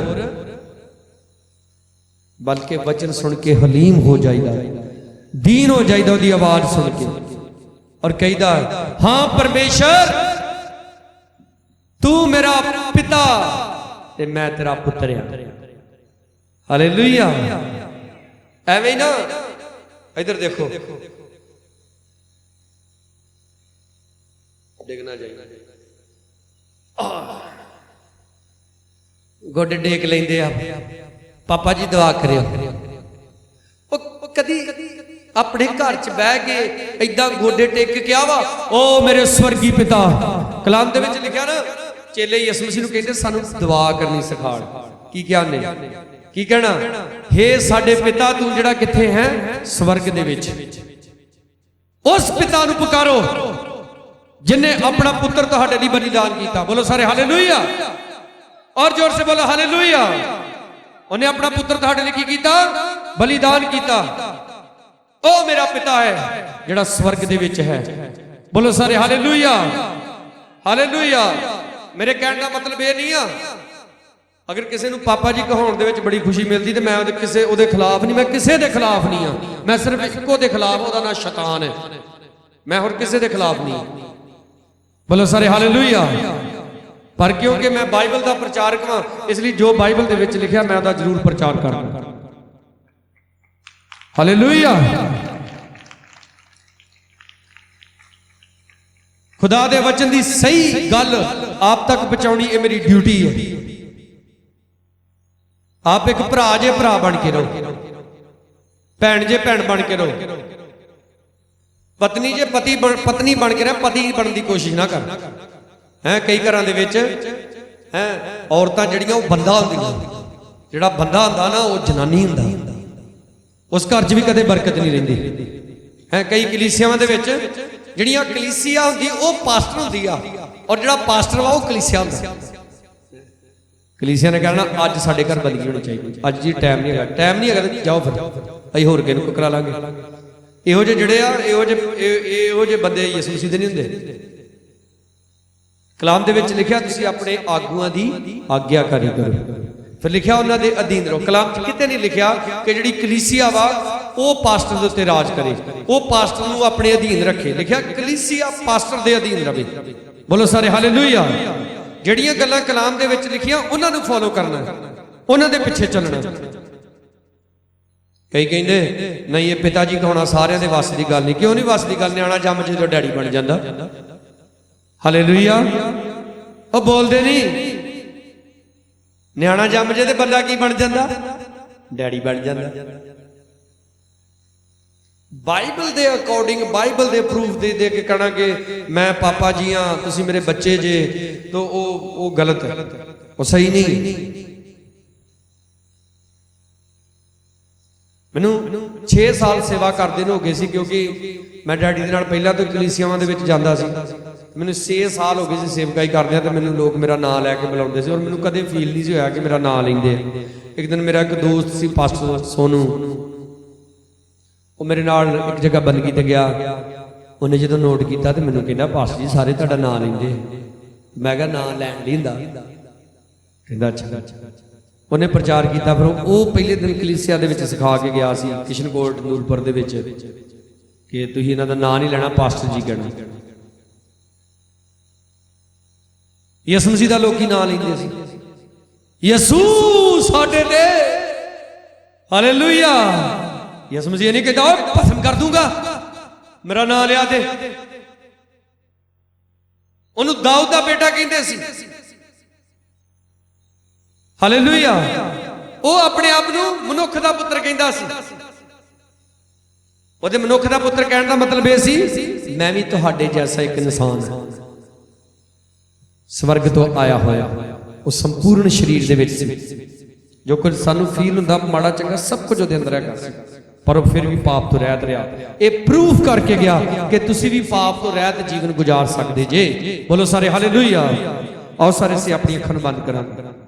बल्कि वचन सुन के हलीम हो जाइदा, दीन हो जाइदा ओदी आवाज सुन के, और कहीदा हाँ परमेश्वर तू मेरा पिता ते मैं तेरा पुत्र हां। हालेलुया। एवें ही ना, इधर देखो, देखना चाहिए गोडे टेक लेंदे आ, पापा जी दुआ करियो। कदी अपने घर च बह के इदां गोडे टेक के क्या वा, ओ मेरे स्वर्गी पिता। कलाम दे विच लिखिया ना, चेले यीशु मसीह नूं कहंदे सानूं दुआ करनी सिखाड़। की कहने, की कहना? हे साडे पिता तू जिहड़ा किथे है स्वर्ग दे विच, उस पिता नूं पुकारो जिन्हें अपना पुत्र तुहाडे लई बलिदान कीता। बोलो सारे हालेलुया, और जोर से बोलो हालेलुया। उन्हें अपना पुत्र तुहाडे लई की कीता? बलिदान कीता। ओ मेरा पिता है जिहड़ा स्वर्ग दे विच है। बोलो सारे हालेलुया, हालेलुया। मेरे कहने का मतलब ये नहीं आ, अगर किसी नूं पापा जी कहाउण दे विच बड़ी खुशी मिलती तो मैं किसी उहदे खिलाफ नहीं, मैं किसी दे खिलाफ नहीं हाँ, मैं सिर्फ इक्को दे खिलाफ, उहदा नाम शैतान है, मैं होर किसी दे खिलाफ नहीं। बोलो सारे हालेलुया। पर क्योंकि मैं बाइबल का प्रचारक हाँ, इसलिए जो बाइबल दे विच लिखिया मैं उहदा जरूर प्रचार करूँ। हालेलुया। खुदा दे वचन दी सही गल आप तक पहुंचाउणी ये मेरी ड्यूटी है। आप एक भरा जे भरा बन के रहो, भैन जे भैन बन के रहो, पत्नी जे पत्नी बन के रहो, पति बनने की कोशिश ना कर। है कई घर है औरतां जड़ियां वो बंदा होंदियां, जिहड़ा बंदा हुंदा ना वो जनानी हुंदा, उस घर च भी कदे बरकत नहीं रहिंदी है। कई कलीसियावां दे विच जिहड़ियां कलीसिया हुंदी वो पास्टर हुंदी आ, और जिहड़ा पास्टर वा वो कलीसिया हुंदा। कलीसिया ने कहना अज साडे घर बदली होनी चाहिए, अज जी टाइम नहीं है, टाइम नहीं है, जाओ फिर असीं होर किहनूं करा लांगे। इहो जे जिहड़े आ इहो जे बंदे यीशु मसीह दे नहीं हुंदे। कलाम दे विच लिखिया तुसीं अपने आगूआं दी आग्याकारी करो, फिर लिखिया उन्हां दे अधीन रहो। कलाम च किते नहीं लिखिया कि जिहड़ी कलीसिया वा वो पास्टर दे उत्ते राज करे, वो पास्टर नूं अपने अधीन रखे। लिखिया कलीसिया पास्टर दे अधीन रहे। बोलो सारे हालेलुया। जिहड़ियां गल्लां कलाम दे विच लिखियां उन्हां नूं फॉलो करना, उन्हां दे पिछे चलना। कई कहंदे नहीं ये पिता जी होना सारिਆਂ ਦੇ वस ਦੀ ਗੱਲ नहीं। क्यों नहीं वस ਦੀ ਗੱਲ? ਨਿਆਣਾ ਜੰਮ ਜੇ ਜਦੋਂ ਡੈਡੀ ਬਣ ਜਾਂਦਾ। हालेलुया। ਉਹ ਬੋਲਦੇ ਨਹੀਂ, ਨਿਆਣਾ ਜੰਮ ਜੇ ਤੇ ਬੰਦਾ ਕੀ ਬਣ ਜਾਂਦਾ? ਡੈਡੀ ਬਣ ਜਾਂਦਾ। बाइबल के अकॉर्डिंग, बाइबल के प्रूफ दे दे के कहना कि मैं पापा जी हाँ तुसी मेरे बच्चे जे, तो वो गलत है, वो सही नहीं। मैनू 6 साल सेवा करदे हो गए सी, क्योंकि मैं डैडी दे नाल पहला तो कलीसियावां दे विच जांदा सी। मैनू 6 साल हो गए सी सेवकाई करदे, तो मैनू लोग मेरा नाम लैके बुलाउंदे सी, और मैनू कदे फील नहीं सी होया कि मेरा नाम लैंदे। एक दिन मेरा एक दोस्त सी पास्टर सोनू, वो मेरे नाल एक जगह बंदगी ते गया। उन्हें जो नोट किया तो मैंने कहना पास्टर जी सारे तुहाडा नाम लेंदे। मैं कहा नाम लैण नहीं हुंदा। कहंदा अच्छा। उन्हें प्रचार किया, फिर वो पहले दिन कलीसिया दे विच सिखा के गया सी किशनकोट नूरपुर दे विच कि तुसीं इन्हां दा नाम नहीं लेना, पास्टर जी कहना। यसू मसीह दा लोकी नाम लैंदे सी, यसू साडे ते। हालेलुया। यसू मसीह नहीं कहता भस्म कर दूंगा, ਮੇਰਾ ਨਾਂ ਲਿਆ ਦੇ। ਉਹਨੂੰ ਦਾਊਦ ਦਾ ਬੇਟਾ ਕਹਿੰਦੇ ਸੀ। ਹਾਲੇਲੂਇਆ। ਉਹ ਆਪਣੇ ਆਪ ਨੂੰ ਮਨੁੱਖ ਦਾ ਪੁੱਤਰ ਕਹਿੰਦਾ ਸੀ। ਉਹਦੇ ਮਨੁੱਖ ਦਾ ਪੁੱਤਰ ਕਹਿਣ ਦਾ ਮਤਲਬ ਇਹ ਸੀ ਮੈਂ ਵੀ ਤੁਹਾਡੇ ਜੈਸਾ ਇੱਕ ਇਨਸਾਨ ਹਾਂ, ਸਵਰਗ ਤੋਂ ਆਇਆ ਹੋਇਆ। ਉਹ ਸੰਪੂਰਨ ਸਰੀਰ ਦੇ ਵਿੱਚ ਸੀ। ਜੋ ਕੁਝ ਸਾਨੂੰ ਫੀਲ ਹੁੰਦਾ ਮਾੜਾ ਚੰਗਾ ਸਭ ਕੁਝ ਉਹਦੇ ਅੰਦਰ ਹੈਗਾ ਸੀ, ਪਰ ਉਹ ਫਿਰ ਵੀ ਪਾਪ ਤੋਂ ਰਹਿਤ ਰਿਹਾ। ਇਹ ਪ੍ਰੂਫ ਕਰਕੇ ਗਿਆ ਕਿ ਤੁਸੀਂ ਵੀ ਪਾਪ ਤੋਂ ਰਹਿਤ ਜੀਵਨ ਗੁਜ਼ਾਰ ਸਕਦੇ ਜੇ। ਬੋਲੋ ਸਾਰੇ ਹਾਲੇਲੂਇਆ। ਆਓ ਸਾਰੇ ਅਸੀਂ ਆਪਣੀਆਂ ਅੱਖਾਂ ਨੂੰ ਬੰਦ ਕਰਾਂਗੇ।